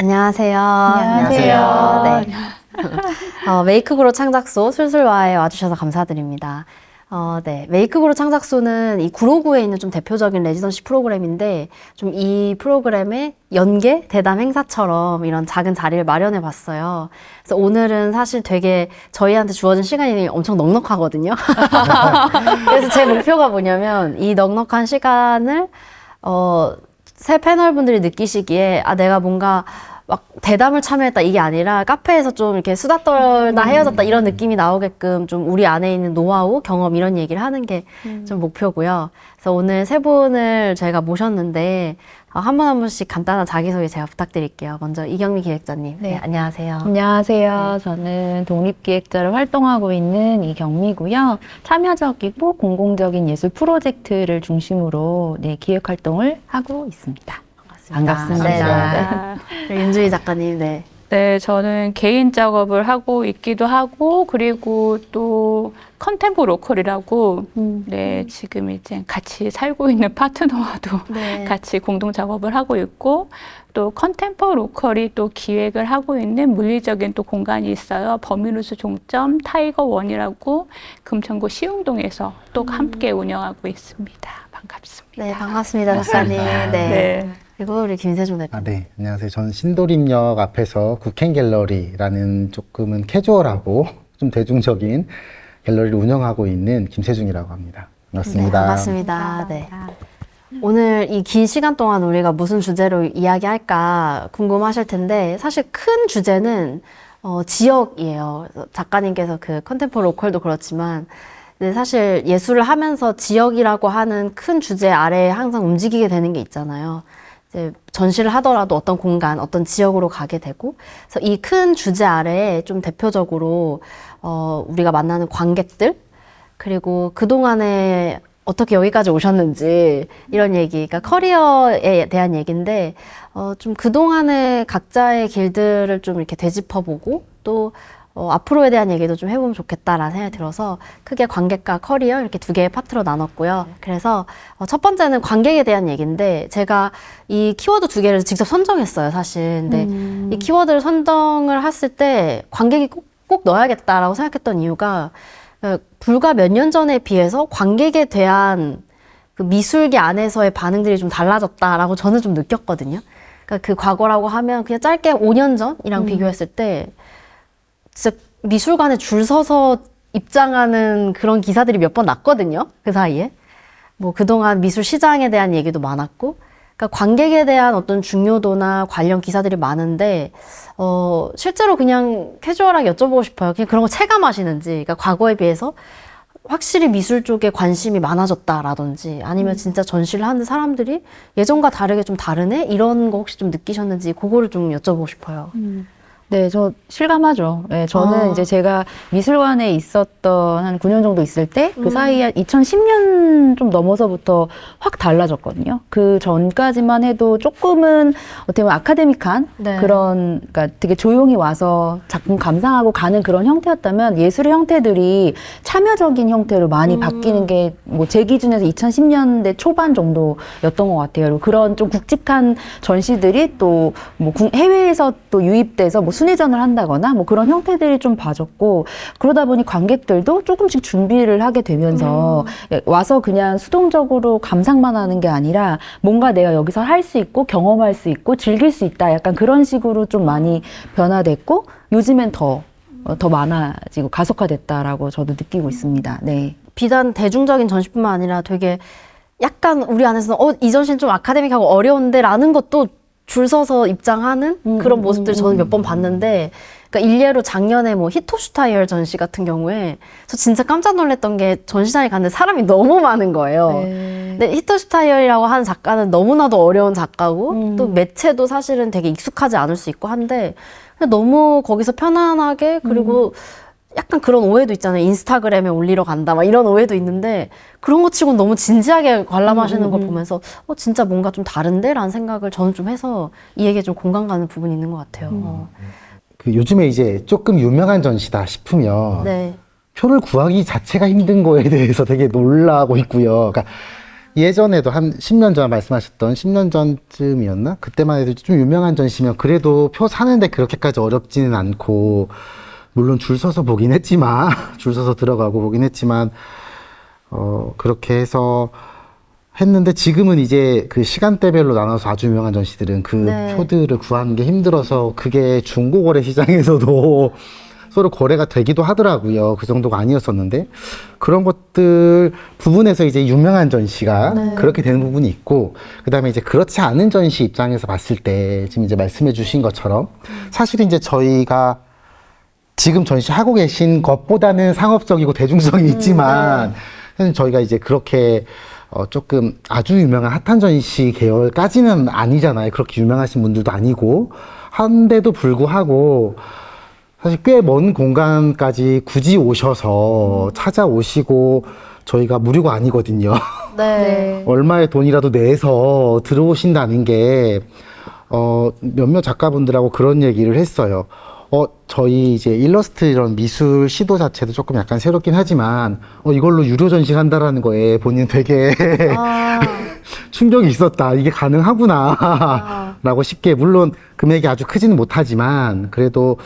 안녕하세요. 안녕하세요. 네. 메이크그로 창작소 술술와에 와주셔서 감사드립니다. 네. 메이크그로 창작소는 이 구로구에 있는 좀 대표적인 레지던시 프로그램인데, 좀 이 프로그램의 연계 대담 행사처럼 이런 작은 자리를 마련해 봤어요. 그래서 오늘은 사실 되게 저희한테 주어진 시간이 엄청 넉넉하거든요. 그래서 제 목표가 뭐냐면, 이 넉넉한 시간을, 새 패널분들이 느끼시기에, 내가 뭔가 막 대담을 참여했다 이게 아니라 카페에서 좀 이렇게 수다 떨다 헤어졌다 이런 느낌이 나오게끔 좀 우리 안에 있는 노하우, 경험 이런 얘기를 하는 게 좀 목표고요. 그래서 오늘 세 분을 저희가 모셨는데 한 분 한 분씩 간단한 자기소개 제가 부탁드릴게요. 먼저 이경미 기획자님. 네, 안녕하세요. 안녕하세요. 저는 독립기획자로 활동하고 있는 이경미고요. 참여적이고 공공적인 예술 프로젝트를 중심으로 기획활동을 하고 있습니다. 반갑습니다. 네. 윤주희 작가님, 네. 네, 저는 개인 작업을 하고 있기도 하고, 그리고 또 컨템포 로컬이라고, 네, 지금 이제 같이 살고 있는 파트너와도 네. 같이 공동 작업을 하고 있고, 또 컨템포 로컬이 또 기획을 하고 있는 물리적인 또 공간이 있어요. 버뮤누스 종점 타이거 원이라고 금천구 시흥동에서 또 함께 운영하고 있습니다. 반갑습니다. 네, 반갑습니다, 작가님. 네. 네. 그리고 우리 김세중 대표님. 네, 안녕하세요. 저는 신도림역 앞에서 국행갤러리라는 조금은 캐주얼하고 좀 대중적인 갤러리를 운영하고 있는 김세중이라고 합니다. 반갑습니다. 네, 반갑습니다. 네. 오늘 이 긴 시간 동안 우리가 무슨 주제로 이야기할까 궁금하실 텐데, 사실 큰 주제는 지역이에요. 작가님께서 그 컨템포 로컬도 그렇지만, 근데 사실 예술을 하면서 지역이라고 하는 큰 주제 아래에 항상 움직이게 되는 게 있잖아요. 이제 전시를 하더라도 어떤 공간, 어떤 지역으로 가게 되고, 그래서 이 큰 주제 아래에 좀 대표적으로 우리가 만나는 관객들, 그리고 그동안에 어떻게 여기까지 오셨는지 이런 얘기, 그러니까 커리어에 대한 얘기인데, 좀 그동안의 각자의 길들을 좀 이렇게 되짚어보고 또 앞으로에 대한 얘기도 좀 해보면 좋겠다라는 생각이 들어서 크게 관객과 커리어 이렇게 두 개의 파트로 나눴고요. 그래서 첫 번째는 관객에 대한 얘기인데, 제가 이 키워드 두 개를 직접 선정했어요, 사실. 근데 이 키워드를 선정을 했을 때 관객이 꼭 넣어야겠다라고 생각했던 이유가, 불과 몇 년 전에 비해서 관객에 대한 그 미술계 안에서의 반응들이 좀 달라졌다라고 저는 좀 느꼈거든요. 그러니까 그 과거라고 하면 그냥 짧게 5년 전이랑 비교했을 때 진짜 미술관에 줄 서서 입장하는 그런 기사들이 몇 번 났거든요. 그 사이에. 뭐 그동안 미술 시장에 대한 얘기도 많았고, 그러니까 관객에 대한 어떤 중요도나 관련 기사들이 많은데, 실제로 그냥 캐주얼하게 여쭤보고 싶어요. 그냥 그런 거 체감하시는지, 그러니까 과거에 비해서 확실히 미술 쪽에 관심이 많아졌다라든지, 아니면 진짜 전시를 하는 사람들이 예전과 다르게 좀 다르네? 이런 거 혹시 좀 느끼셨는지, 그거를 좀 여쭤보고 싶어요. 네, 저 실감하죠. 네, 저는 이제 제가 미술관에 있었던 한 9년 정도 있을 때 그 사이에 2010년 좀 넘어서부터 확 달라졌거든요. 그 전까지만 해도 조금은 어떻게 보면 아카데믹한 네. 그런, 그러니까 되게 조용히 와서 작품 감상하고 가는 그런 형태였다면, 예술의 형태들이 참여적인 형태로 많이 바뀌는 게 뭐 제 기준에서 2010년대 초반 정도였던 것 같아요. 그리고 그런 좀 굵직한 전시들이 또 뭐 해외에서 또 유입돼서 뭐 순회전을 한다거나 뭐 그런 형태들이 좀 봐졌고, 그러다 보니 관객들도 조금씩 준비를 하게 되면서 와서 그냥 수동적으로 감상만 하는 게 아니라 뭔가 내가 여기서 할 수 있고 경험할 수 있고 즐길 수 있다, 약간 그런 식으로 좀 많이 변화됐고, 요즘엔 더 많아지고 가속화됐다라고 저도 느끼고 있습니다. 네. 비단 대중적인 전시뿐만 아니라 되게 약간 우리 안에서는 이 전시는 좀 아카데믹하고 어려운데 라는 것도 줄 서서 입장하는 그런 모습들 저는 몇 번 봤는데, 그러니까 일례로 작년에 뭐 히토슈타이얼 전시 같은 경우에 저 진짜 깜짝 놀랐던 게, 전시장에 갔는데 사람이 너무 많은 거예요. 네. 근데 히토슈타이얼이라고 하는 작가는 너무나도 어려운 작가고 또 매체도 사실은 되게 익숙하지 않을 수 있고 한데, 그냥 너무 거기서 편안하게, 그리고 약간 그런 오해도 있잖아요. 인스타그램에 올리러 간다 막 이런 오해도 있는데, 그런 거 치고는 너무 진지하게 관람하시는 걸 보면서 진짜 뭔가 좀 다른데? 라는 생각을 저는 좀 해서 이 얘기에 좀 공감 가는 부분이 있는 것 같아요. 그 요즘에 이제 조금 유명한 전시다 싶으면 네. 표를 구하기 자체가 힘든 거에 대해서 되게 놀라고 있고요. 그러니까 예전에도 한 10년 전 말씀하셨던 10년 전쯤이었나? 그때만 해도 좀 유명한 전시면 그래도 표 사는데 그렇게까지 어렵지는 않고, 물론 줄 서서 보긴 했지만, 줄 서서 들어가고 보긴 했지만, 그렇게 해서 했는데 지금은 이제 그 시간대별로 나눠서 아주 유명한 전시들은 그 네. 표들을 구하는 게 힘들어서 그게 중고거래 시장에서도 서로 거래가 되기도 하더라고요. 그 정도가 아니었었는데 그런 것들 부분에서 이제 유명한 전시가 그렇게 되는 부분이 있고, 그다음에 이제 그렇지 않은 전시 입장에서 봤을 때 지금 이제 말씀해 주신 것처럼 사실 이제 저희가 지금 전시하고 계신 것보다는 상업적이고 대중성이 있지만 사실 저희가 이제 그렇게 조금 아주 유명한 핫한 전시 계열까지는 아니잖아요. 그렇게 유명하신 분들도 아니고 한데도 불구하고 사실 꽤 먼 공간까지 굳이 오셔서 찾아오시고, 저희가 무료가 아니거든요. 네. 얼마의 돈이라도 내서 들어오신다는 게 몇몇 작가분들하고 그런 얘기를 했어요. 저희 이제 일러스트 이런 미술 시도 자체도 조금 약간 새롭긴 하지만 이걸로 유료 전시한다라는 거에 본인 되게 아, 충격이 있었다. 이게 가능하구나. 라고 쉽게, 물론 금액이 아주 크지는 못하지만 그래도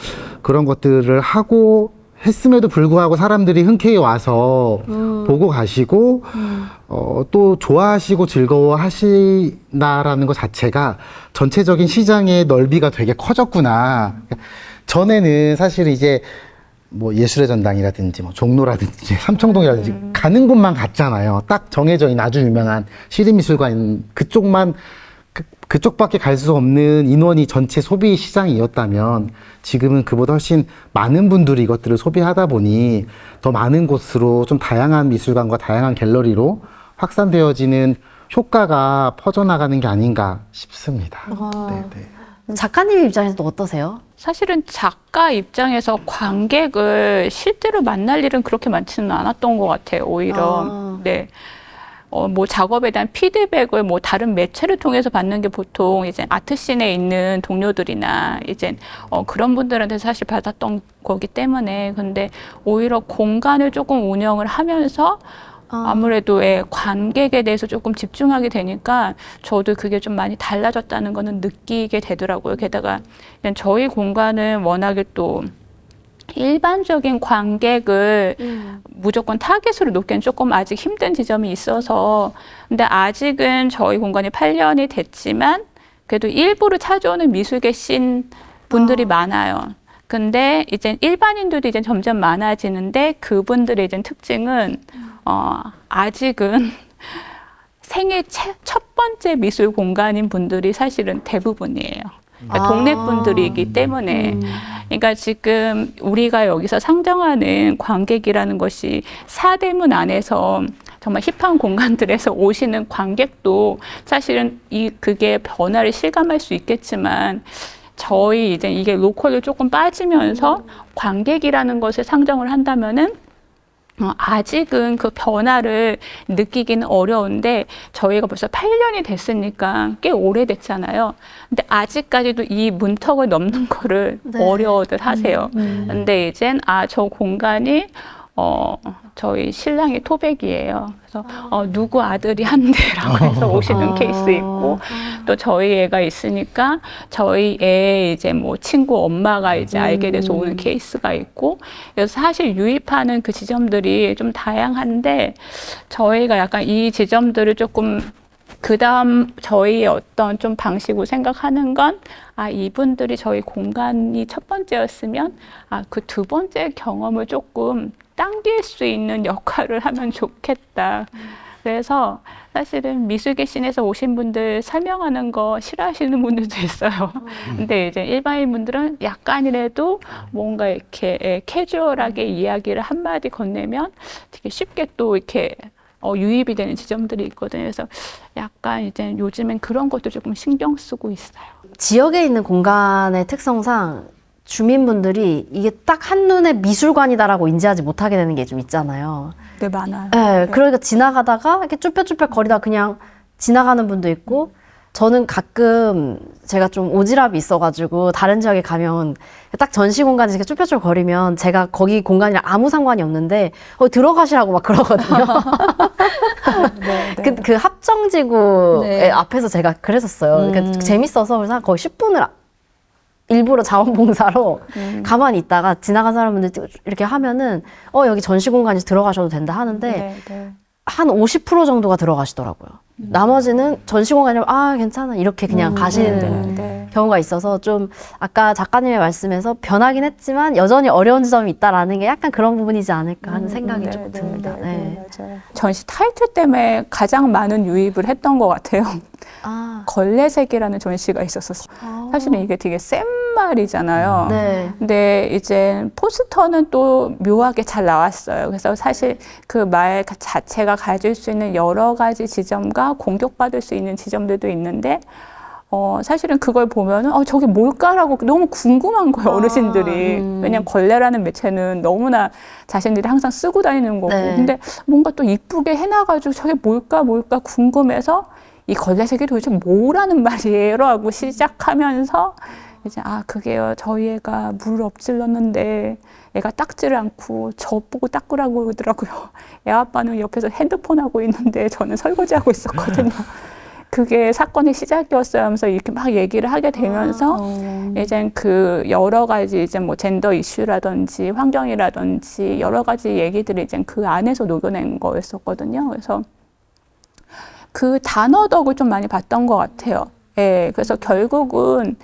그런 것들을 하고 했음에도 불구하고 사람들이 흔쾌히 와서 보고 가시고 또 좋아하시고 즐거워하신다라는 것 자체가 전체적인 시장의 넓이가 되게 커졌구나. 전에는 사실 이제 뭐 예술의 전당이라든지 뭐 종로라든지 삼청동이라든지 가는 곳만 갔잖아요. 딱 정해져 있는 아주 유명한 시립미술관 그쪽만 그쪽밖에 갈 수 없는 인원이 전체 소비 시장이었다면 지금은 그보다 훨씬 많은 분들이 이것들을 소비하다 보니 더 많은 곳으로 좀 다양한 미술관과 다양한 갤러리로 확산되어지는 효과가 퍼져나가는 게 아닌가 싶습니다. 네. 작가님 입장에서도 어떠세요? 사실은 작가 입장에서 관객을 실제로 만날 일은 그렇게 많지는 않았던 것 같아요. 오히려 네. 뭐 작업에 대한 피드백을 뭐 다른 매체를 통해서 받는 게 보통 이제 아트씬에 있는 동료들이나 이제 그런 분들한테 사실 받았던 거기 때문에, 근데 오히려 공간을 조금 운영을 하면서 아무래도 관객에 대해서 조금 집중하게 되니까 저도 그게 좀 많이 달라졌다는 거는 느끼게 되더라고요. 게다가 그냥 저희 공간은 워낙에 또 일반적인 관객을 무조건 타겟으로 놓기엔 조금 아직 힘든 지점이 있어서, 근데 아직은 저희 공간이 8년이 됐지만 그래도 일부를 찾아오는 미술계 씬 분들이 많아요. 근데 이제 일반인들도 이제 점점 많아지는데 그분들의 이제 특징은 아직은 생애 첫 번째 미술 공간인 분들이 사실은 대부분이에요. 그러니까 동네 분들이기 때문에. 그러니까 지금 우리가 여기서 상정하는 관객이라는 것이 사대문 안에서 정말 힙한 공간들에서 오시는 관객도 사실은 그게 변화를 실감할 수 있겠지만, 저희 이제 이게 로컬로 조금 빠지면서 관객이라는 것을 상정을 한다면은 아직은 그 변화를 느끼기는 어려운데, 저희가 벌써 8년이 됐으니까 꽤 오래됐잖아요. 근데 아직까지도 이 문턱을 넘는 거를 어려워들 하세요. 근데 이젠 저 공간이 저희 신랑이 토백이에요. 그래서 누구 아들이 한대라고 해서 오시는 케이스 있고, 또 저희 애가 있으니까 저희 애 이제 뭐 친구 엄마가 이제 알게 돼서 오는 케이스가 있고, 그래서 사실 유입하는 그 지점들이 좀 다양한데, 저희가 약간 이 지점들을 조금 그다음 저희의 어떤 좀 방식으로 생각하는 건, 이분들이 저희 공간이 첫 번째였으면 그 두 번째 경험을 조금 당길 수 있는 역할을 하면 좋겠다. 그래서 사실은 미술계 씬에서 오신 분들 설명하는 거 싫어하시는 분들도 있어요. 근데 이제 일반인 분들은 약간이라도 뭔가 이렇게 캐주얼하게 이야기를 한마디 건네면 되게 쉽게 또 이렇게 유입이 되는 지점들이 있거든요. 그래서 약간 이제 요즘엔 그런 것도 조금 신경 쓰고 있어요. 지역에 있는 공간의 특성상 주민분들이 이게 딱 한눈에 미술관이다라고 인지하지 못하게 되는 게 좀 있잖아요. 네, 많아요. 네, 그러니까 지나가다가 이렇게 쭈뼛쭈뼛 거리다 그냥 지나가는 분도 있고, 저는 가끔 제가 좀 오지랖이 있어가지고 다른 지역에 가면 딱 전시 공간에 이렇게 쭈뼛쭈뼛 거리면 제가 거기 공간이랑 아무 상관이 없는데 들어가시라고 막 그러거든요. 네, 네. 그 합정지구 네. 앞에서 제가 그랬었어요. 그러니까 재밌어서 그래서 거의 10분을 일부러 자원봉사로 가만히 있다가 지나간 사람들 이렇게 하면은 여기 전시 공간에 들어가셔도 된다 하는데 네, 네. 한 50% 정도가 들어가시더라고요. 나머지는 전시 공간이면 괜찮아 이렇게 그냥 가시는 네, 네. 경우가 있어서 좀 아까 작가님의 말씀에서 변하긴 했지만 여전히 어려운 지점이 있다라는 게 약간 그런 부분이지 않을까 하는 생각이 좀 듭니다. 네. 맞아요. 전시 타이틀 때문에 가장 많은 유입을 했던 것 같아요. 걸레색이라는 전시가 있었어요. 사실은 이게 되게 센 말이잖아요. 네. 근데 이제 포스터는 또 묘하게 잘 나왔어요. 그래서 사실 그 말 자체가 가질 수 있는 여러 가지 지점과 공격받을 수 있는 지점들도 있는데 사실은 그걸 보면은 저게 뭘까라고 너무 궁금한 거예요, 어르신들이. 왜냐면 걸레라는 매체는 너무나 자신들이 항상 쓰고 다니는 거고. 네. 근데 뭔가 또 이쁘게 해놔가지고 저게 뭘까 궁금해서 이 걸레색이 도대체 뭐라는 말이에요? 하고 시작하면서 이제 그게요, 저희 애가 물을 엎질렀는데 애가 닦지를 않고 저 보고 닦으라고 그러더라고요. 애 아빠는 옆에서 핸드폰 하고 있는데 저는 설거지 하고 있었거든요. 그게 사건의 시작이었어요 하면서 이렇게 막 얘기를 하게 되면서 이제 그 여러 가지 이제 뭐 젠더 이슈라든지 환경이라든지 여러 가지 얘기들을 이제 그 안에서 녹여낸 거였었거든요. 그래서 그 단어덕을 좀 많이 봤던 것 같아요. 예, 그래서 결국은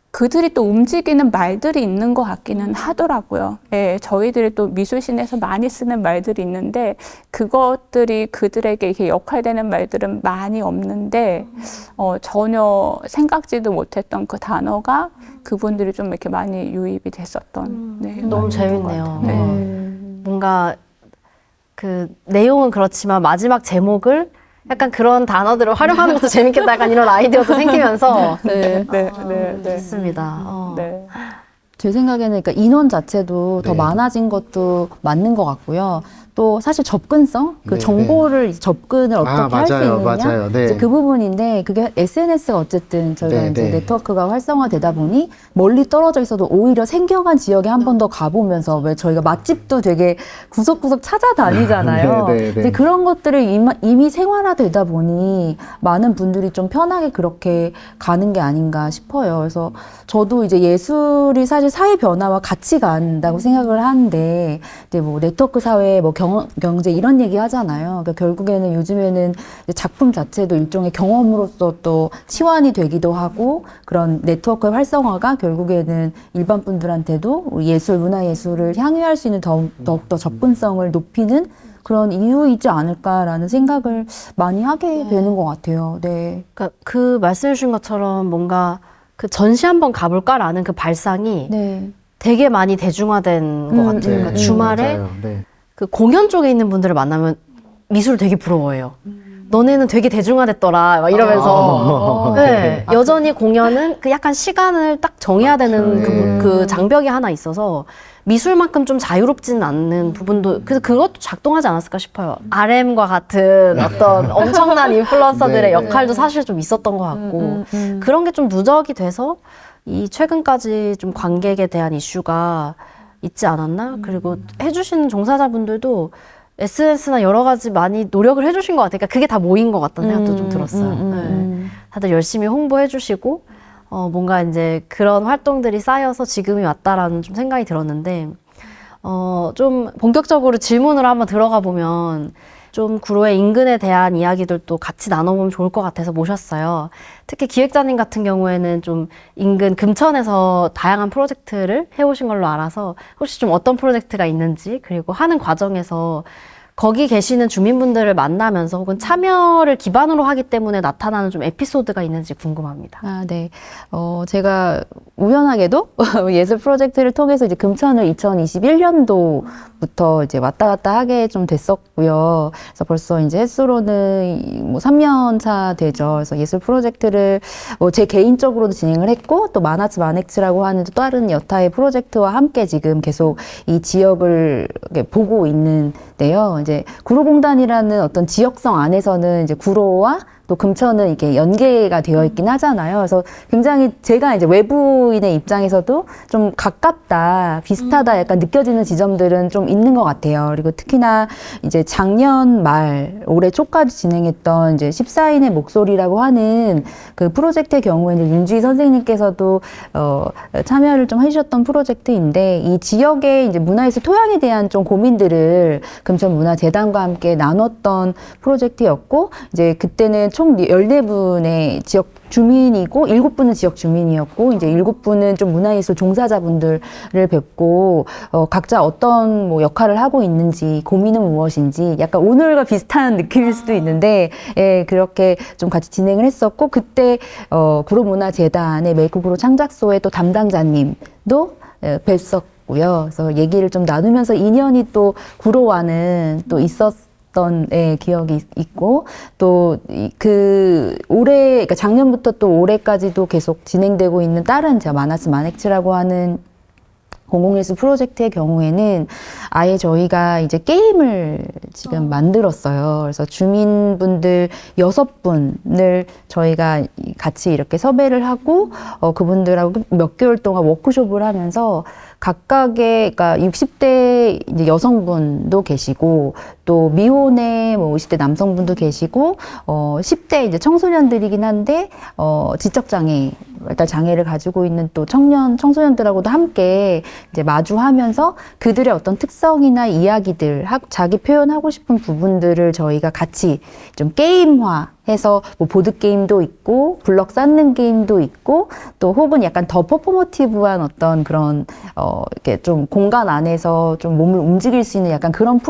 그들이 또 움직이는 말들이 있는 것 같기는 하더라고요. 예, 저희들이 또 미술신에서 많이 쓰는 말들이 있는데 그것들이 그들에게 이렇게 역할되는 말들은 많이 없는데 전혀 생각지도 못했던 그 단어가 그분들이 좀 이렇게 많이 유입이 됐었던. 네, 너무 말인 것 재밌네요. 같아요. 네. 뭔가 그 내용은 그렇지만 마지막 제목을 약간 그런 단어들을 활용하는 것도 재밌겠다. 약간 이런 아이디어도 생기면서 네. 있습니다. 네. 제 생각에는 그러니까 인원 자체도 더 네. 많아진 것도 맞는 것 같고요. 또 사실 접근성, 그 네, 정보를 접근을 어떻게 할 수 맞아요, 있느냐, 맞아요. 네. 이제 그 부분인데 그게 SNS가 어쨌든 저희가 네, 이제 네. 네트워크가 활성화되다 보니 멀리 떨어져 있어도 오히려 생겨간 지역에 한 번 더 가보면서 왜 저희가 맛집도 되게 구석구석 찾아다니잖아요. 네, 네, 네. 이제 그런 것들을 이미 생활화되다 보니 많은 분들이 좀 편하게 그렇게 가는 게 아닌가 싶어요. 그래서 저도 이제 예술이 사실 사회 변화와 같이 간다고 생각을 하는데 이제 뭐 네트워크 사회, 뭐 경제 이런 얘기 하잖아요. 그러니까 결국에는 요즘에는 이제 작품 자체도 일종의 경험으로서 또 치환이 되기도 하고 그런 네트워크의 활성화가 결국에는 일반 분들한테도 예술, 문화예술을 향유할 수 있는 더욱더 접근성을 높이는 그런 이유이지 않을까라는 생각을 많이 하게 되는 것 같아요. 네. 그러니까 그 말씀해 주신 것처럼 뭔가 그 전시 한번 가볼까라는 그 발상이 네. 되게 많이 대중화된 것 같아요. 그러니까 주말에 맞아요. 네. 그 공연 쪽에 있는 분들을 만나면 미술 되게 부러워해요. 너네는 되게 대중화됐더라 막 이러면서 네, 여전히 공연은 그 약간 시간을 딱 정해야 되는 그 장벽이 하나 있어서 미술만큼 좀 자유롭지는 않는 부분도 그래서 그것도 작동하지 않았을까 싶어요. RM과 같은 어떤 엄청난 인플루언서들의 네, 네. 역할도 사실 좀 있었던 것 같고 그런 게 좀 누적이 돼서 이 최근까지 좀 관객에 대한 이슈가 있지 않았나? 그리고 해주시는 종사자분들도 SNS나 여러 가지 많이 노력을 해주신 것 같아요. 그러니까 그게 다 모인 것 같다는 생각도 좀 들었어요. 네. 다들 열심히 홍보해주시고 뭔가 이제 그런 활동들이 쌓여서 지금이 왔다라는 좀 생각이 들었는데 좀 본격적으로 질문으로 한번 들어가 보면 좀 구로의 인근에 대한 이야기들도 같이 나눠보면 좋을 것 같아서 모셨어요. 특히 기획자님 같은 경우에는 좀 인근 금천에서 다양한 프로젝트를 해오신 걸로 알아서 혹시 좀 어떤 프로젝트가 있는지 그리고 하는 과정에서 거기 계시는 주민분들을 만나면서 혹은 참여를 기반으로 하기 때문에 나타나는 좀 에피소드가 있는지 궁금합니다. 아, 네. 제가 우연하게도 예술 프로젝트를 통해서 이제 금천을 2021년도부터 이제 왔다 갔다 하게 좀 됐었고요. 그래서 벌써 이제 횟수로는 뭐 3년 차 되죠. 그래서 예술 프로젝트를 제 개인적으로도 진행을 했고 또 마나츠 마넥츠라고 하는 또 다른 여타의 프로젝트와 함께 지금 계속 이 지역을 이렇게 보고 있는데요. 이제 구로공단이라는 어떤 지역성 안에서는 이제 구로와 또 금천은 이게 연계가 되어 있긴 하잖아요. 그래서 굉장히 제가 이제 외부인의 입장에서도 좀 가깝다, 비슷하다 약간 느껴지는 지점들은 좀 있는 것 같아요. 그리고 특히나 이제 작년 말, 올해 초까지 진행했던 이제 14인의 목소리라고 하는 그 프로젝트의 경우에는 윤주희 선생님께서도 참여를 좀 해주셨던 프로젝트인데, 이 지역의 이제 문화예술 토양에 대한 좀 고민들을 금천문화재단과 함께 나눴던 프로젝트였고, 이제 그때는 총 14분의 지역 주민이고 7분은 지역 주민이었고, 이제 7분은 좀 문화예술 종사자분들을 뵙고 각자 어떤 뭐 역할을 하고 있는지, 고민은 무엇인지 약간 오늘과 비슷한 느낌일 수도 있는데, 예, 그렇게 좀 같이 진행을 했었고, 그때 구로문화재단의 메이크구로 창작소의 또 담당자님도 뵀었고요. 그래서 얘기를 좀 나누면서 인연이 또 구로와는 또 있었던 기억이 있고, 또 그 올해, 그러니까 작년부터 또 올해까지도 계속 진행되고 있는 다른 제가 마나스 마넥츠라고 하는 공공예술 프로젝트의 경우에는 아예 저희가 이제 게임을 지금 만들었어요. 그래서 주민분들 6분을 저희가 같이 이렇게 섭외를 하고 그분들하고 몇 개월 동안 워크숍을 하면서 각각의, 그러니까 60대 이제 여성분도 계시고, 또 미혼의 뭐 50대 남성분도 계시고, 10대 이제 청소년들이긴 한데, 지적장애, 일단 장애를 가지고 있는 또 청소년들하고도 함께 이제 마주하면서 그들의 어떤 특성이나 이야기들, 자기 표현하고 싶은 부분들을 저희가 같이 좀 게임화 해서 뭐 보드게임도 있고 블럭 쌓는 게임도 있고, 또 혹은 약간 더 퍼포머티브한 어떤 그런 이렇게 좀 공간 안에서 좀 몸을 움직일 수 있는 약간 그런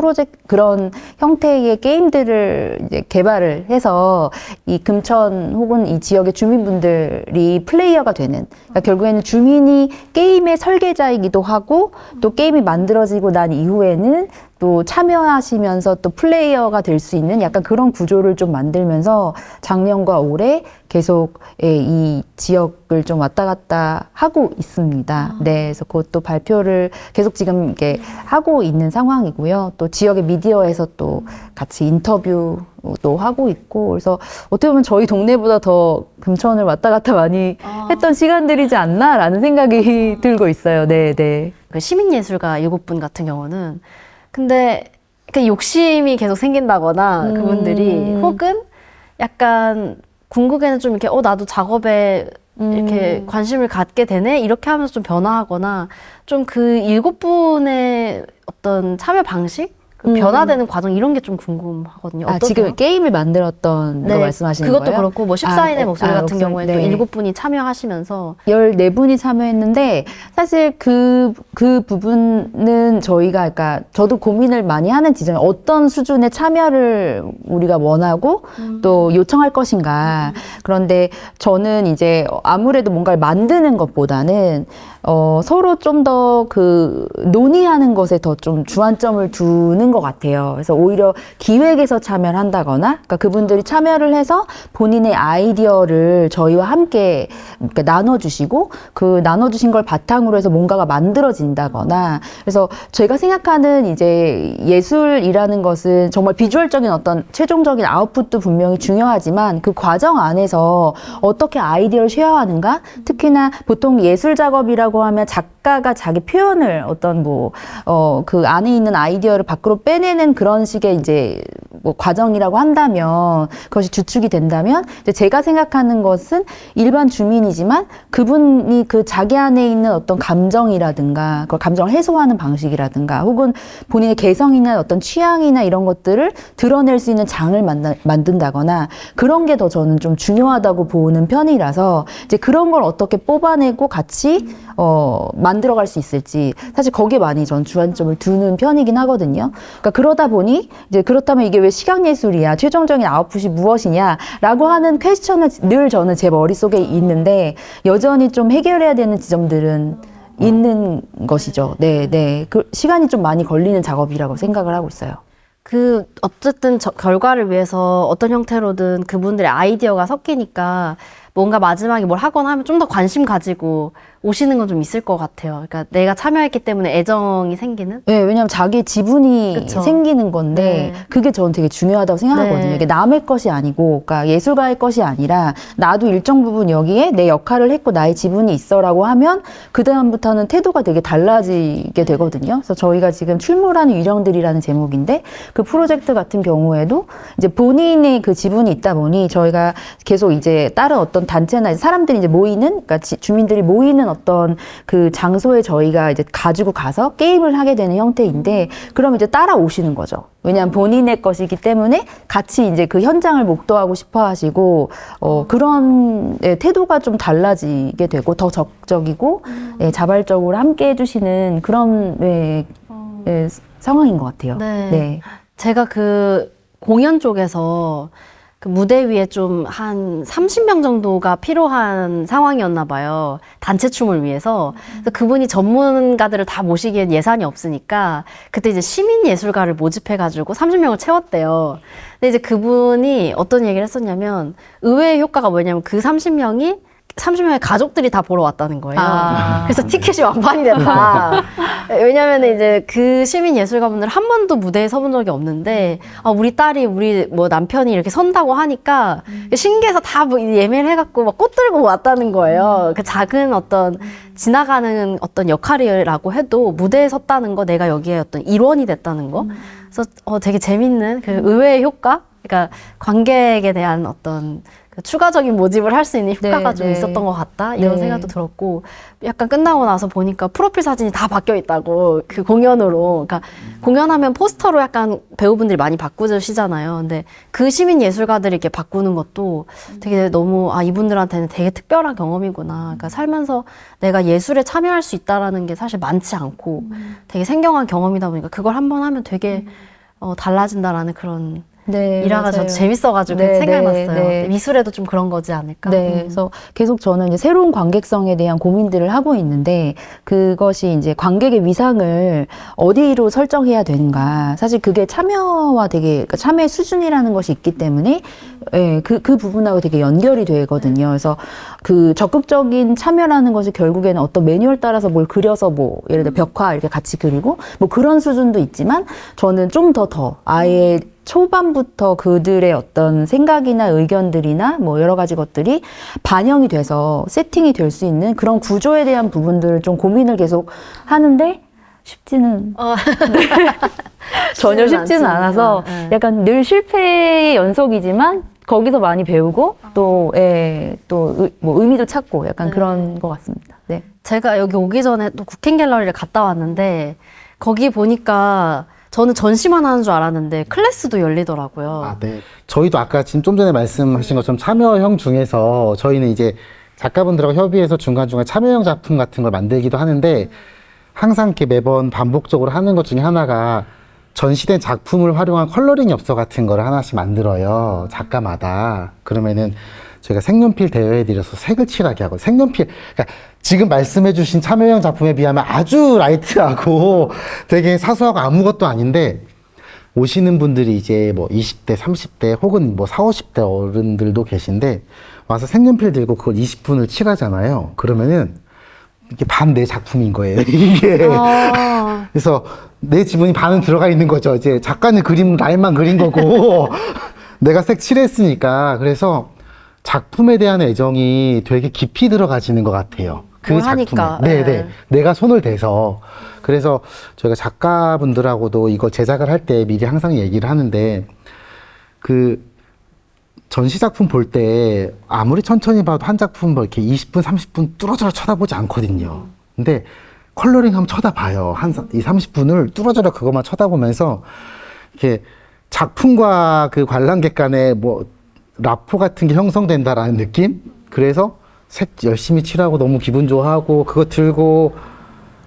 그런 형태의 게임들을 이제 개발을 해서 이 금천 혹은 이 지역의 주민분들이 플레이어가 되는, 그러니까 결국에는 주민이 게임의 설계자이기도 하고, 또 게임이 만들어지고 난 이후에는 또 참여하시면서 또 플레이어가 될 수 있는 약간 그런 구조를 좀 만들면서 작년과 올해 계속 이 지역을 좀 왔다 갔다 하고 있습니다. 네, 그래서 그것도 발표를 계속 지금 이렇게 하고 있는 상황이고요. 또 지역의 미디어에서 또 같이 인터뷰도 하고 있고, 그래서 어떻게 보면 저희 동네보다 더 금천을 왔다 갔다 많이 했던 시간들이지 않나라는 생각이 들고 있어요. 네, 네. 그 시민예술가 7분 같은 경우는 근데 그 욕심이 계속 생긴다거나 그분들이 혹은 약간 궁극에는 좀 이렇게 나도 작업에 이렇게 관심을 갖게 되네 이렇게 하면서 좀 변화하거나, 좀 그 7분의 어떤 참여 방식, 그 변화되는 과정 이런 게 좀 궁금하거든요. 어떠세요? 지금 게임을 만들었던 거 말씀하시는 그것도 거예요? 그렇고 뭐 14인의 목소리 같은 목소리, 경우에 또 네. 7분이 참여하시면서 14분이 참여했는데, 사실 그 부분은 저희가, 그러니까 저도 고민을 많이 하는 지점이 어떤 수준의 참여를 우리가 원하고 또 요청할 것인가. 그런데 저는 이제 아무래도 뭔가를 만드는 것보다는 서로 좀 더 그 논의하는 것에 더 좀 주안점을 두는 것 같아요. 그래서 오히려 기획에서 참여를 한다거나, 그러니까 그분들이 참여를 해서 본인의 아이디어를 저희와 함께 그러니까 나눠주시고, 그 나눠주신 걸 바탕으로 해서 뭔가가 만들어진다거나. 그래서 제가 생각하는 이제 예술이라는 것은 정말 비주얼적인 어떤 최종적인 아웃풋도 분명히 중요하지만, 그 과정 안에서 어떻게 아이디어를 쉐어하는가, 특히나 보통 예술 작업이라고 하면 작가가 자기 표현을 어떤 그 안에 있는 아이디어를 밖으로 빼내는 그런 식의 이제 뭐 과정이라고 한다면, 그것이 주축이 된다면, 이제 제가 생각하는 것은 일반 주민이지만 그분이 그 자기 안에 있는 어떤 감정이라든가, 그 감정을 해소하는 방식이라든가, 혹은 본인의 개성이나 어떤 취향이나 이런 것들을 드러낼 수 있는 장을 만든다거나, 그런 게 더 저는 좀 중요하다고 보는 편이라서, 이제 그런 걸 어떻게 뽑아내고 같이 만들어갈 수 있을지, 사실 거기에 많이 전 주안점을 두는 편이긴 하거든요. 그러니까 그러다 보니 이제 그렇다면 이게 왜 시각예술이야, 최종적인 아웃풋이 무엇이냐라고 하는 퀘스천을 늘 저는 제 머릿속에 있는데, 여전히 좀 해결해야 되는 지점들은 있는 것이죠. 네, 네. 그 시간이 좀 많이 걸리는 작업이라고 생각을 하고 있어요. 어쨌든 결과를 위해서 어떤 형태로든 그분들의 아이디어가 섞이니까 뭔가 마지막에 뭘 하거나 하면 좀 더 관심 가지고 오시는 건 좀 있을 것 같아요. 그러니까 내가 참여했기 때문에 애정이 생기는? 네, 왜냐면 자기 지분이 그쵸. 생기는 건데 네. 그게 저는 되게 중요하다고 생각하거든요. 네. 이게 남의 것이 아니고, 그러니까 예술가의 것이 아니라 나도 일정 부분 여기에 내 역할을 했고 나의 지분이 있어라고 하면 그 다음부터는 태도가 되게 달라지게 되거든요. 그래서 저희가 지금 출몰하는 유령들이라는 제목인데 그 프로젝트 같은 경우에도 이제 본인의 그 지분이 있다 보니 저희가 계속 이제 다른 어떤 단체나 사람들이 이제 모이는, 그러니까 주민들이 모이는 어떤 그 장소에 저희가 이제 가지고 가서 게임을 하게 되는 형태인데, 그럼 이제 따라오시는 거죠. 왜냐하면 본인의 것이기 때문에 같이 이제 그 현장을 목도하고 싶어 하시고, 그런 태도가 좀 달라지게 되고, 더 적극적이고, 자발적으로 함께 해주시는 그런, 상황인 것 같아요. 네. 제가 그 공연 쪽에서 그 무대 위에 좀 한 30명 정도가 필요한 상황이었나 봐요. 단체 춤을 위해서. 그래서 그분이 전문가들을 다 모시기엔 예산이 없으니까 그때 이제 시민 예술가를 모집해가지고 30명을 채웠대요. 근데 이제 그분이 어떤 얘기를 했었냐면 의외의 효과가 뭐냐면 그 30명의 가족들이 다 보러 왔다는 거예요. 그래서 티켓이 완판이 됐다. 왜냐면 이제 그 시민 예술가분들 한 번도 무대에 서본 적이 없는데, 우리 딸이 우리 뭐 남편이 이렇게 선다고 하니까 신기해서 다 뭐 예매를 해갖고 막 꽃 들고 왔다는 거예요. 그 작은 어떤 지나가는 어떤 역할이라고 해도 무대에 섰다는 거, 내가 여기에 어떤 일원이 됐다는 거. 그래서 되게 재밌는 그 의외의 효과? 그러니까 관객에 대한 어떤 그 추가적인 모집을 할 수 있는 효과가 좀 있었던 것 같다 이런 생각도 들었고, 약간 끝나고 나서 보니까 프로필 사진이 다 바뀌어 있다고, 그 공연으로. 그러니까 공연하면 포스터로 약간 배우분들이 많이 바꾸시잖아요. 근데 그 시민 예술가들이 이렇게 바꾸는 것도 되게 너무 이분들한테는 되게 특별한 경험이구나. 그러니까 살면서 내가 예술에 참여할 수 있다라는 게 사실 많지 않고 되게 생경한 경험이다 보니까 그걸 한번 하면 되게 달라진다라는 그런 일화가 저 재밌어가지고 생각났어요. 미술에도 좀 그런 거지 않을까? 그래서 계속 저는 이제 새로운 관객성에 대한 고민들을 하고 있는데, 그것이 이제 관객의 위상을 어디로 설정해야 되는가. 사실 그게 참여와 되게, 그러니까 참여의 수준이라는 것이 있기 때문에, 그 부분하고 되게 연결이 되거든요. 그래서 그 적극적인 참여라는 것이 결국에는 어떤 매뉴얼 따라서 뭘 그려서 뭐, 예를 들어 벽화 이렇게 같이 그리고 뭐 그런 수준도 있지만, 저는 좀 더 아예 초반부터 그들의 어떤 생각이나 의견들이나 뭐 여러 가지 것들이 반영이 돼서 세팅이 될 수 있는 그런 구조에 대한 부분들을 좀 고민을 계속 하는데 쉽지는 전혀 쉽지는 않아서 약간 늘 실패의 연속이지만 거기서 많이 배우고 또 뭐 의미도 찾고 약간 그런 것 같습니다. 네. 제가 여기 오기 전에 또 국행 갤러리를 갔다 왔는데 거기 보니까 저는 전시만 하는 줄 알았는데 클래스도 열리더라고요. 네. 저희도 아까 지금 좀 전에 말씀하신 것처럼 참여형 중에서 저희는 이제 작가분들하고 협의해서 중간중간 참여형 작품 같은 걸 만들기도 하는데, 항상 이렇게 매번 반복적으로 하는 것 중에 하나가 전시된 작품을 활용한 컬러링 엽서 같은 걸 하나씩 만들어요. 작가마다. 그러면은 저희가 색연필 대여해 드려서 색을 칠하게 하고, 색연필, 그러니까 지금 말씀해 주신 참여형 작품에 비하면 아주 라이트하고 되게 사소하고 아무것도 아닌데, 오시는 분들이 이제 뭐 20대, 30대 혹은 뭐 40, 50대 어른들도 계신데 와서 색연필 들고 그걸 20분을 칠하잖아요. 그러면은 이게 반 내 작품인 거예요, 이게. 그래서 내 지분이 반은 들어가 있는 거죠. 이제 작가는 그림 라인만 그린 거고 내가 색 칠했으니까. 그래서 작품에 대한 애정이 되게 깊이 들어가지는 것 같아요. 그 작품에. 네네. 내가 손을 대서. 그래서 저희가 작가분들하고도 이거 제작을 할 때 미리 항상 얘기를 하는데, 그 전시작품 볼 때 아무리 천천히 봐도 한 작품 뭐 이렇게 20분, 30분 뚫어져라 쳐다보지 않거든요. 근데 컬러링 한번 쳐다봐요. 이 30분을 뚫어져라 그것만 쳐다보면서 이렇게 작품과 그 관람객 간에 뭐 라포 같은 게 형성된다라는 느낌? 그래서 색 열심히 칠하고 너무 기분 좋아하고 그거 들고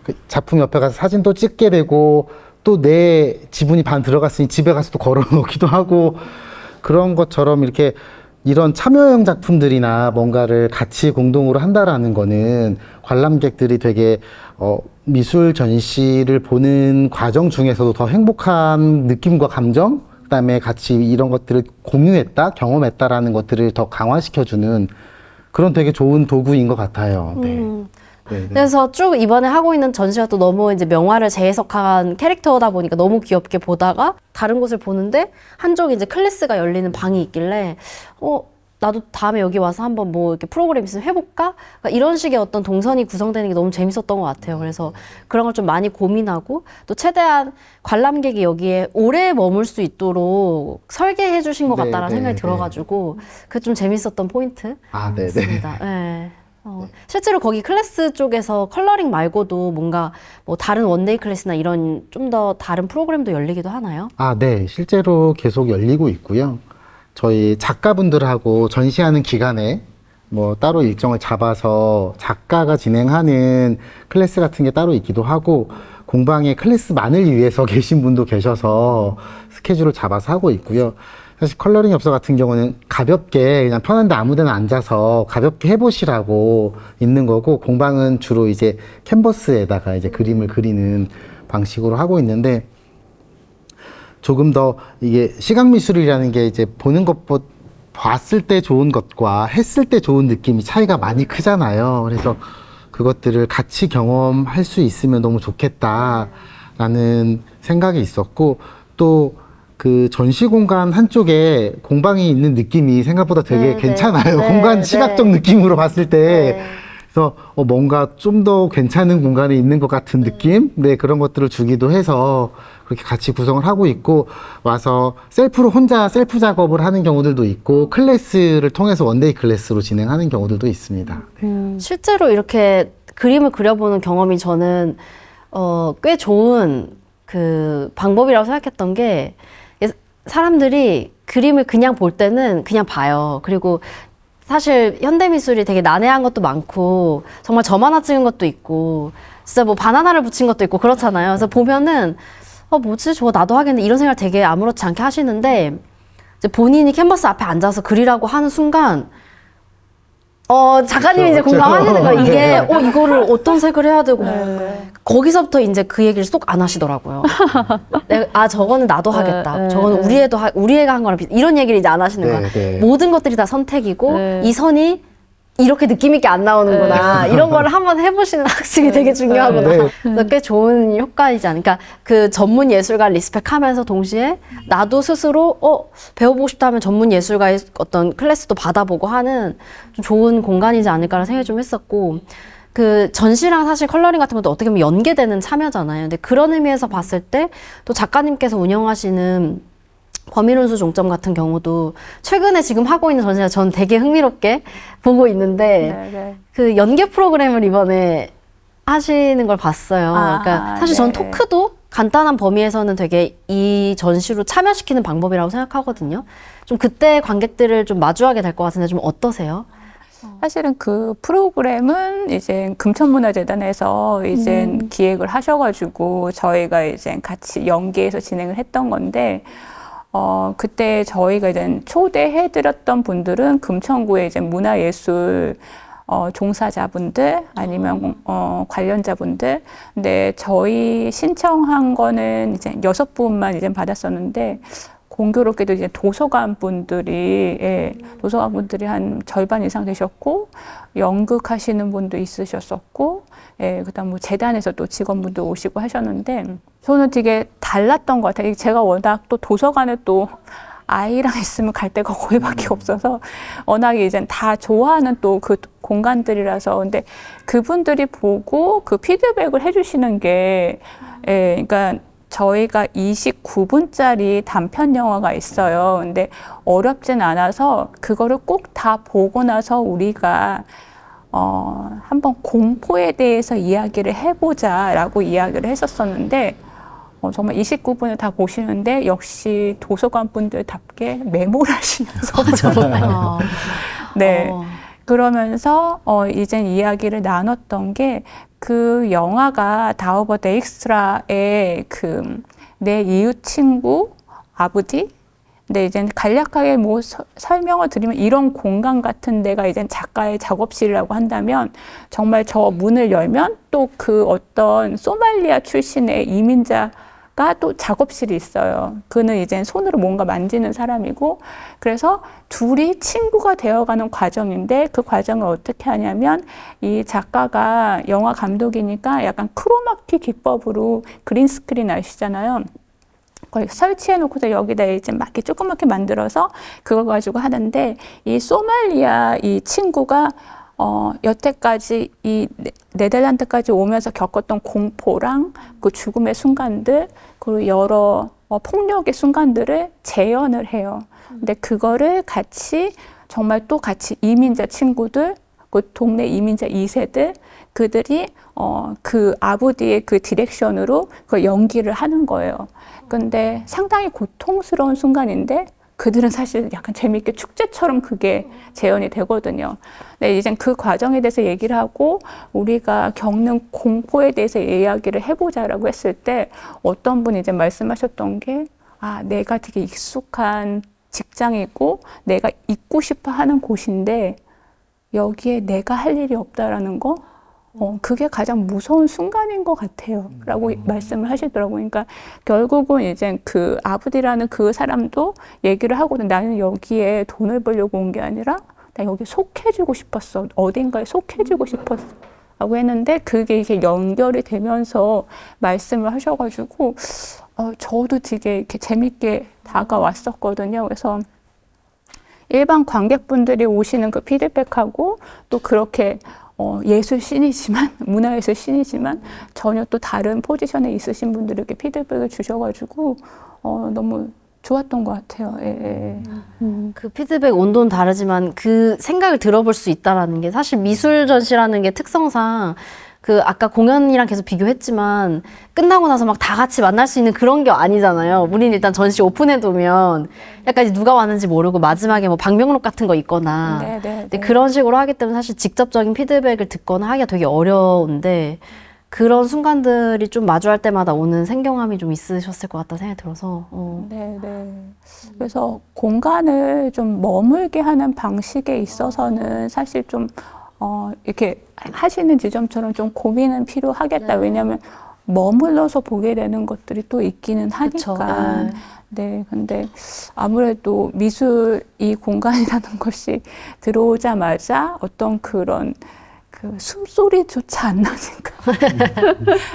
그 작품 옆에 가서 사진도 찍게 되고, 또 내 지분이 반 들어갔으니 집에 가서 또 걸어 놓기도 하고, 그런 것처럼 이렇게 이런 참여형 작품들이나 뭔가를 같이 공동으로 한다라는 거는 관람객들이 되게 미술 전시를 보는 과정 중에서도 더 행복한 느낌과 감정, 그다음에 같이 이런 것들을 공유했다, 경험했다라는 것들을 더 강화시켜주는 그런 되게 좋은 도구인 것 같아요. 네. 네. 그래서 쭉 이번에 하고 있는 전시가 또 너무 이제 명화를 재해석한 캐릭터다 보니까 너무 귀엽게 보다가 다른 곳을 보는데 한쪽에 이제 클래스가 열리는 방이 있길래 나도 다음에 여기 와서 한번 뭐 이렇게 프로그램 있으면 해볼까? 그러니까 이런 식의 어떤 동선이 구성되는 게 너무 재밌었던 것 같아요. 그래서 그런 걸 좀 많이 고민하고 또 최대한 관람객이 여기에 오래 머물 수 있도록 설계해 주신 것 같다라는 생각이 들어가지고 그게 좀 재밌었던 포인트. 아, 네, 네. 있습니다. 네. 실제로 거기 클래스 쪽에서 컬러링 말고도 뭔가 뭐 다른 원데이 클래스나 이런 좀 더 다른 프로그램도 열리기도 하나요? 아, 네. 실제로 계속 열리고 있고요. 저희 작가분들하고 전시하는 기간에 뭐 따로 일정을 잡아서 작가가 진행하는 클래스 같은 게 따로 있기도 하고 공방에 클래스만을 위해서 계신 분도 계셔서 스케줄을 잡아서 하고 있고요. 사실 컬러링 엽서 같은 경우는 가볍게 그냥 편한 데 아무 데나 앉아서 가볍게 해보시라고 있는 거고 공방은 주로 이제 캔버스에다가 이제 그림을 그리는 방식으로 하고 있는데 조금 더 이게 시각미술이라는 게 이제 보는 것보다 봤을 때 좋은 것과 했을 때 좋은 느낌이 차이가 많이 크잖아요. 그래서 그것들을 같이 경험할 수 있으면 너무 좋겠다라는 생각이 있었고 또 그 전시 공간 한쪽에 공방이 있는 느낌이 생각보다 되게 괜찮아요. 공간 시각적 느낌으로 봤을 때. 그래서 뭔가 좀 더 괜찮은 공간에 있는 것 같은 느낌? 네, 그런 것들을 주기도 해서 그렇게 같이 구성을 하고 있고 와서 셀프로 혼자 셀프 작업을 하는 경우들도 있고 클래스를 통해서 원데이 클래스로 진행하는 경우들도 있습니다. 실제로 이렇게 그림을 그려보는 경험이 저는 꽤 좋은 그 방법이라고 생각했던 게 사람들이 그림을 그냥 볼 때는 그냥 봐요. 그리고 사실 현대미술이 되게 난해한 것도 많고 정말 점 하나 찍은 것도 있고 진짜 뭐 바나나를 붙인 것도 있고 그렇잖아요. 그래서 보면은 뭐지 저거 나도 하겠네 이런 생각 되게 아무렇지 않게 하시는데 이제 본인이 캔버스 앞에 앉아서 그리라고 하는 순간 작가님이 이제 공감하시는 거예요. 이게 이거를 어떤 색을 해야 되고 거기서부터 이제 그 얘기를 쏙 안 하시더라고요. 저거는 나도 하겠다. 저거는 우리 애가 한 거랑 비슷. 이런 얘기를 이제 안 하시는 거야. 모든 것들이 다 선택이고 이 선이 이렇게 느낌 있게 안 나오는구나. 이런 걸 한번 해보시는 학습이 되게 중요하구나. 그래서 꽤 좋은 효과이지 않을까. 그 전문 예술가 리스펙하면서 동시에 나도 스스로 배워보고 싶다 하면 전문 예술가의 어떤 클래스도 받아보고 하는 좀 좋은 공간이지 않을까라는 생각이 좀 했었고 그 전시랑 사실 컬러링 같은 것도 어떻게 보면 연계되는 참여잖아요. 근데 그런 의미에서 봤을 때 또 작가님께서 운영하시는 범인운수 종점 같은 경우도 최근에 지금 하고 있는 전시가 전 되게 흥미롭게 보고 있는데 그 연계 프로그램을 이번에 하시는 걸 봤어요. 그러니까 사실 전 토크도 간단한 범위에서는 되게 이 전시로 참여시키는 방법이라고 생각하거든요. 좀 그때 관객들을 좀 마주하게 될 것 같은데 좀 어떠세요? 사실은 그 프로그램은 이제 금천문화재단에서 이제 기획을 하셔가지고 저희가 이제 같이 연계해서 진행을 했던 건데 그때 저희가 이제 초대해드렸던 분들은 금천구의 이제 문화예술 종사자분들 아니면 관련자분들. 근데 저희 신청한 거는 이제 6분만 이제 받았었는데 공교롭게도 이제 도서관 분들이 한 절반 이상 되셨고 연극하시는 분도 있으셨었고 그다음 뭐 재단에서 또 직원분도 오시고 하셨는데 저는 되게 달랐던 것 같아요. 제가 워낙 또 도서관에 또 아이랑 있으면 갈 데가 거기밖에 없어서 워낙에 이제 다 좋아하는 또 그 공간들이라서 근데 그분들이 보고 그 피드백을 해주시는 게 그러니까 저희가 29분짜리 단편 영화가 있어요. 근데 어렵진 않아서 그거를 꼭 다 보고 나서 우리가 한번 공포에 대해서 이야기를 해보자라고 이야기를 했었었는데 정말 29분을 다 보시는데 역시 도서관 분들답게 메모를 하시면서 그러면서 이젠 이야기를 나눴던 게 그 영화가 다우 오브 더 엑스트라의 그 내 이웃 친구 아버지. 근데 이제 간략하게 뭐 설명을 드리면 이런 공간 같은 데가 이제 작가의 작업실이라고 한다면 정말 저 문을 열면 또 그 어떤 소말리아 출신의 이민자가 아버지가 또 작업실이 있어요. 그는 이제 손으로 뭔가 만지는 사람이고, 그래서 둘이 친구가 되어가는 과정인데, 그 과정을 어떻게 하냐면 이 작가가 영화 감독이니까 약간 크로마키 기법으로 그린 스크린 아시잖아요. 그걸 설치해 놓고서 여기다 이제 막 이렇게 조그맣게 만들어서 그거 가지고 하는데, 이 소말리아 이 친구가 여태까지 이 네덜란드까지 오면서 겪었던 공포랑 그 죽음의 순간들, 그리고 여러 폭력의 순간들을 재현을 해요. 근데 그거를 같이 정말 또 같이 이민자 친구들, 그 동네 이민자 2세들, 그들이 그 아부디의 그 디렉션으로 그 연기를 하는 거예요. 근데 상당히 고통스러운 순간인데 그들은 사실 약간 재미있게 축제처럼 그게 재현이 되거든요. 근데 이제 그 과정에 대해서 얘기를 하고 우리가 겪는 공포에 대해서 이야기를 해보자라고 했을 때 어떤 분이 이제 말씀하셨던 게, 아, 내가 되게 익숙한 직장이고 내가 있고 싶어 하는 곳인데 여기에 내가 할 일이 없다라는 거, 그게 가장 무서운 순간인 것 같아요. 라고 말씀을 하시더라고요. 그러니까 결국은 이제 그 아부디라는 그 사람도 얘기를 하거든. 나는 여기에 돈을 벌려고 온 게 아니라 나 여기 속해지고 싶었어. 어딘가에 속해지고 싶었어. 라고 했는데 그게 이렇게 연결이 되면서 말씀을 하셔가지고, 저도 되게 이렇게 재밌게 다가왔었거든요. 그래서 일반 관객분들이 오시는 그 피드백하고 또 그렇게 예술 신이지만, 문화예술 신이지만 전혀 또 다른 포지션에 있으신 분들에게 피드백을 주셔가지고 너무 좋았던 것 같아요. 예. 그 피드백 온도는 다르지만 그 생각을 들어볼 수 있다라는 게 사실 미술 전시라는 게 특성상 그 아까 공연이랑 계속 비교했지만 끝나고 나서 막 다 같이 만날 수 있는 그런 게 아니잖아요. 우리는 일단 전시 오픈해두면 약간 이제 누가 왔는지 모르고 마지막에 뭐 방명록 같은 거 있거나 근데 그런 식으로 하기 때문에 사실 직접적인 피드백을 듣거나 하기가 되게 어려운데 그런 순간들이 좀 마주할 때마다 오는 생경함이 좀 있으셨을 것 같다 생각이 들어서 네. 그래서 공간을 좀 머물게 하는 방식에 있어서는 사실 좀 이렇게 하시는 지점처럼 좀 고민은 필요하겠다. 왜냐하면 머물러서 보게 되는 것들이 또 있기는 하니까. 그쵸. 네, 근데 아무래도 미술 이 공간이라는 것이 들어오자마자 어떤 그런 그 숨소리조차 안 나니까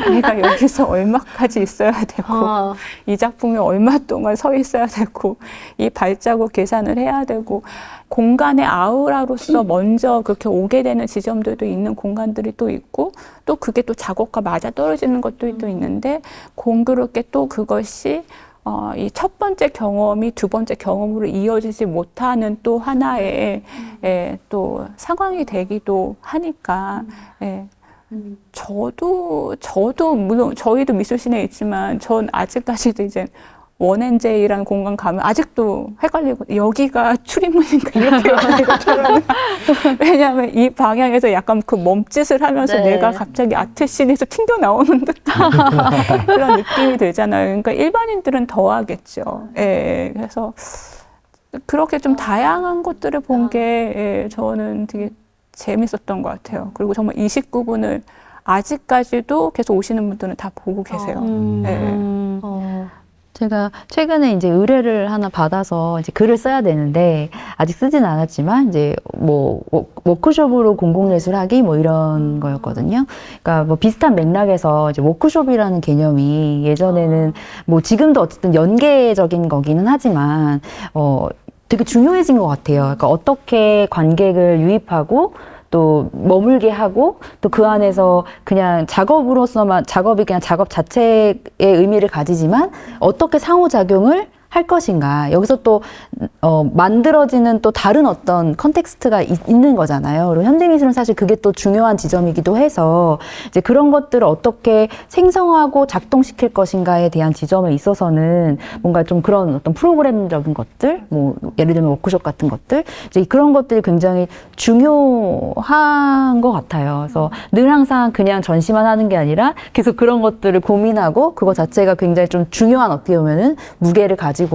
내가 여기서 얼마까지 있어야 되고 이 작품에 얼마 동안 서 있어야 되고 이 발자국 계산을 해야 되고 공간의 아우라로서 먼저 그렇게 오게 되는 지점들도 있는 공간들이 또 있고 또 그게 또 작업과 맞아 떨어지는 것도 또 있는데 공교롭게 또 그것이 이 첫 번째 경험이 두 번째 경험으로 이어지지 못하는 또 하나의 또 상황이 되기도 하니까 저도 물론 저희도 미술신에 있지만 전 아직까지도 이제 원앤제이라는 공간 가면 아직도 헷갈리고 여기가 출입문인가 이렇게 헷갈리고 왜냐하면 이 방향에서 약간 그 몸짓을 하면서 내가 갑자기 아트씬에서 튕겨 나오는 듯한 그런 느낌이 들잖아요. 그러니까 일반인들은 더 하겠죠. 그래서 그렇게 좀 다양한 것들을 본 게 저는 되게 재밌었던 것 같아요. 그리고 정말 29분을 아직까지도 계속 오시는 분들은 다 보고 계세요. 제가 최근에 이제 의뢰를 하나 받아서 이제 글을 써야 되는데 아직 쓰진 않았지만 이제 뭐 워크숍으로 공공예술하기 뭐 이런 거였거든요. 그러니까 뭐 비슷한 맥락에서 이제 워크숍이라는 개념이 예전에는 뭐 지금도 어쨌든 연계적인 거기는 하지만 되게 중요해진 것 같아요. 그러니까 어떻게 관객을 유입하고 또 머물게 하고 또 그 안에서 그냥 작업이 그냥 작업 자체의 의미를 가지지만 어떻게 상호작용을 할 것인가. 여기서 또 만들어지는 또 다른 어떤 컨텍스트가 있는 거잖아요. 그리고 현대미술은 사실 그게 또 중요한 지점이기도 해서 이제 그런 것들을 어떻게 생성하고 작동시킬 것인가에 대한 지점에 있어서는 뭔가 좀 그런 어떤 프로그램적인 것들, 뭐 예를 들면 워크숍 같은 것들, 이제 그런 것들이 굉장히 중요한 것 같아요. 그래서 늘 항상 그냥 전시만 하는 게 아니라 계속 그런 것들을 고민하고 그거 자체가 굉장히 좀 중요한 어떻게 보면은 무게를 가지고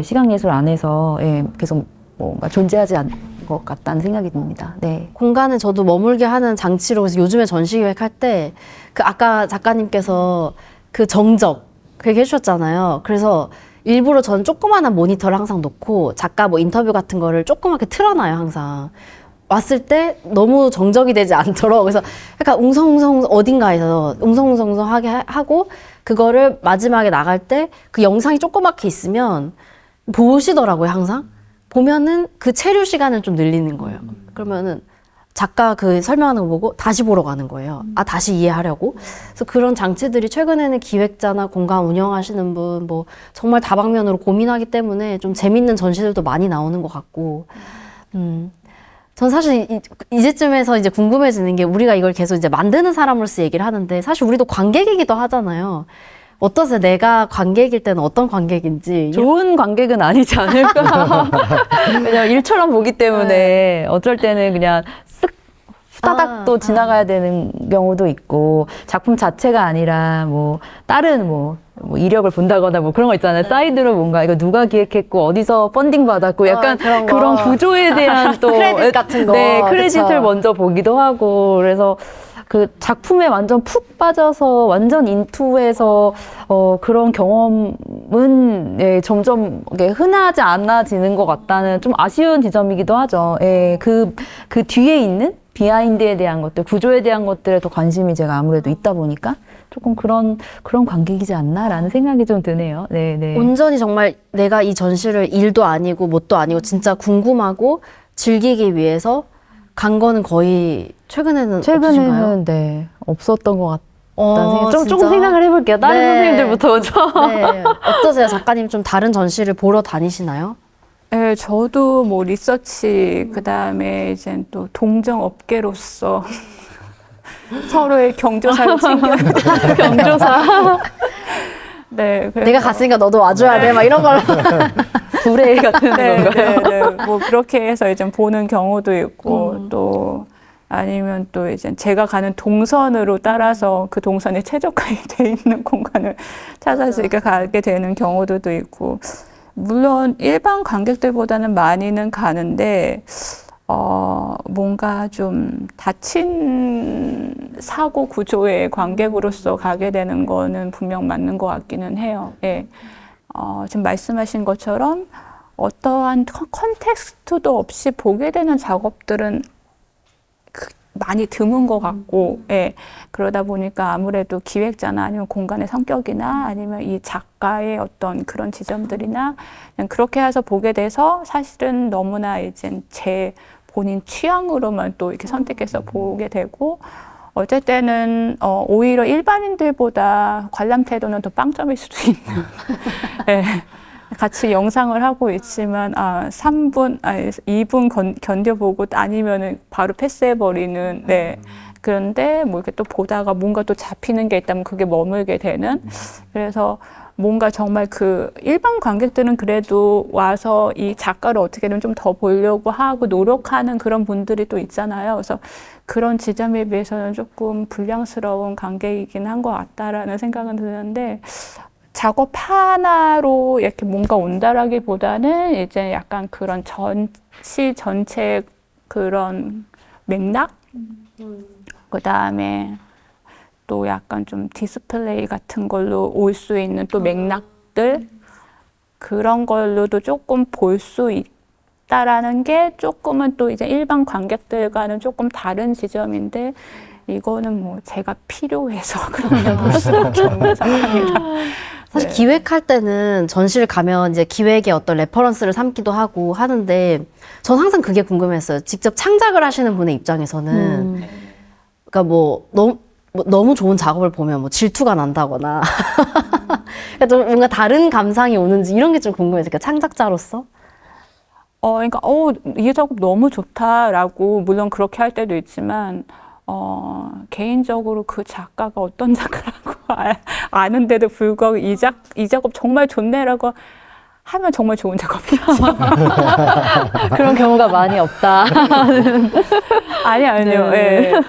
시각예술 안에서 계속 뭔가 존재하지 않는 것 같다는 생각이 듭니다. 네. 공간을 저도 머물게 하는 장치로 그래서 요즘에 전시 기획할 때 그 아까 작가님께서 그 정적 그 얘기 해주셨잖아요. 그래서 일부러 저는 조그마한 모니터를 항상 놓고 작가 뭐 인터뷰 같은 거를 조그맣게 틀어놔요, 항상. 왔을 때 너무 정적이 되지 않도록. 그래서 약간 웅성웅성 어딘가에서 웅성웅성하게 하고 그거를 마지막에 나갈 때 그 영상이 조그맣게 있으면 보시더라고요, 항상. 보면은 그 체류 시간을 좀 늘리는 거예요. 그러면은 작가 그 설명하는 거 보고 다시 보러 가는 거예요. 아, 다시 이해하려고. 그래서 그런 장치들이 최근에는 기획자나 공간 운영하시는 분, 뭐, 정말 다방면으로 고민하기 때문에 좀 재밌는 전시들도 많이 나오는 것 같고, 전 사실 이제쯤에서 이제 궁금해지는 게 우리가 이걸 계속 이제 만드는 사람으로서 얘기를 하는데 사실 우리도 관객이기도 하잖아요. 어떠세요? 내가 관객일 때는 어떤 관객인지. 좋은 관객은 아니지 않을까. 왜냐면 일처럼 보기 때문에 어쩔 때는 그냥 쓱 후다닥 또 지나가야 되는 경우도 있고, 작품 자체가 아니라 뭐 다른 뭐 이력을 본다거나 뭐 그런 거 있잖아요. 사이드로 뭔가 이거 누가 기획했고 어디서 펀딩 받았고 약간 그런 거. 그런 구조에 대한 또 크레딧 같은 거. 네, 크레딧을 그쵸. 먼저 보기도 하고. 그래서 그 작품에 완전 푹 빠져서 완전 인투해서 그런 경험은 예, 점점 이게 흔하지 않아지는 것 같다는 좀 아쉬운 지점이기도 하죠. 예, 그 뒤에 있는 비하인드에 대한 것들, 구조에 대한 것들에 더 관심이 제가 아무래도 있다 보니까 조금 그런 관객이지 않나라는 생각이 좀 드네요. 네, 네. 온전히 정말 내가 이 전시를 일도 아니고 뭣도 아니고 진짜 궁금하고 즐기기 위해서 간 거는 거의 최근에는 없으신가요? 최근에는 네, 없었던 것 같다는 생각. 조금 진짜? 생각을 해볼게요. 다른 네. 선생님들부터 먼저. 네. 어떠세요? 작가님 좀 다른 전시를 보러 다니시나요? 네, 저도 뭐 리서치, 그 다음에 이제 또 동정 업계로서 서로의 경조사를 챙겨야 돼. 경조사. 네, 그래서- 내가 갔으니까 너도 와줘야 돼. 막 이런 걸로. 불의 같은 네, 건가요? 네, 네. 뭐 그렇게 해서 이제 보는 경우도 있고 또 아니면 또 이제 제가 가는 동선으로 따라서 그 동선에 최적화돼 있는 공간을 찾아서 이렇게 가게 되는 경우도 있고 물론 일반 관객들보다는 많이는 가는데 뭔가 좀 닫힌 사고 구조의 관객으로서 가게 되는 거는 분명 맞는 것 같기는 해요. 예. 지금 말씀하신 것처럼 어떠한 컨텍스트도 없이 보게 되는 작업들은 많이 드문 것 같고, 예. 그러다 보니까 아무래도 기획자나 아니면 공간의 성격이나 아니면 이 작가의 어떤 그런 지점들이나 그냥 그렇게 해서 보게 돼서 사실은 너무나 이제 제 본인 취향으로만 또 이렇게 선택해서 보게 되고, 어쩔 때는 오히려 일반인들보다 관람 태도는 더 빵점일 수도 있는. 네. 같이 영상을 하고 있지만 2분 견뎌보고 아니면은 바로 패스해버리는. 네. 그런데 뭐 이렇게 또 보다가 뭔가 또 잡히는 게 있다면 그게 머물게 되는. 그래서 뭔가 정말 그 일반 관객들은 그래도 와서 이 작가를 어떻게든 좀 더 보려고 하고 노력하는 그런 분들이 또 있잖아요. 그래서 그런 지점에 비해서는 조금 불량스러운 관객이긴 한 것 같다라는 생각은 드는데 작업 하나로 이렇게 뭔가 온다라기보다는 이제 약간 그런 전시 전체 그런 맥락? 그 다음에 또 약간 좀 디스플레이 같은 걸로 올 수 있는 또 맥락들 그런 걸로도 조금 볼 수 있다라는 게 조금은 또 이제 일반 관객들과는 조금 다른 지점인데 이거는 뭐 제가 필요해서 그렇게 볼 수밖에 없는 상황이라. 사실 네. 기획할 때는 전시를 가면 이제 기획의 어떤 레퍼런스를 삼기도 하고 하는데 전 항상 그게 궁금했어요. 직접 창작을 하시는 분의 입장에서는 그러니까 뭐 너무 좋은 작업을 보면 뭐 질투가 난다거나 좀 뭔가 다른 감상이 오는지 이런 게 좀 궁금해서 그러니까 창작자로서 그러니까 이 작업 너무 좋다라고 물론 그렇게 할 때도 있지만 개인적으로 그 작가가 어떤 작가라고 아는데도 불구하고 이 작업 정말 좋네라고 하면 정말 좋은 작업이겠죠. 그런 경우가 많이 없다. 아니요. 네. 예.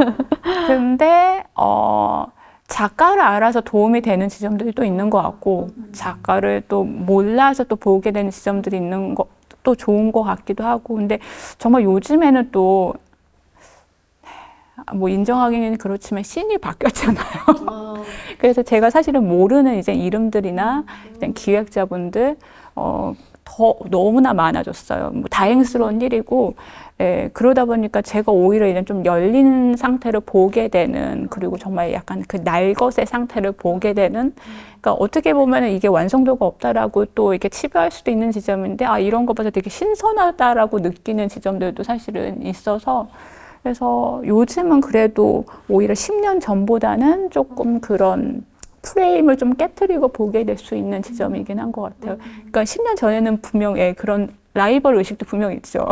근데 작가를 알아서 도움이 되는 지점들이 또 있는 것 같고 작가를 또 몰라서 또 보게 되는 지점들이 있는 것도 좋은 것 같기도 하고 근데 정말 요즘에는 또 뭐 인정하기는 그렇지만 씬이 바뀌었잖아요. 그래서 제가 사실은 모르는 이제 이름들이나 이제 기획자분들 더 너무나 많아졌어요. 뭐 다행스러운 일이고, 예, 그러다 보니까 제가 오히려 이제 좀 열린 상태를 보게 되는, 그리고 정말 약간 그 날것의 상태를 보게 되는, 그러니까 어떻게 보면 이게 완성도가 없다라고 또 이렇게 치부할 수도 있는 지점인데, 아, 이런 거 봐서 되게 신선하다라고 느끼는 지점들도 사실은 있어서, 그래서 요즘은 그래도 오히려 10년 전보다는 조금 그런 프레임을 좀 깨트리고 보게 될 수 있는 지점이긴 한 것 같아요. 그러니까 10년 전에는 분명 그런 라이벌 의식도 분명 있죠.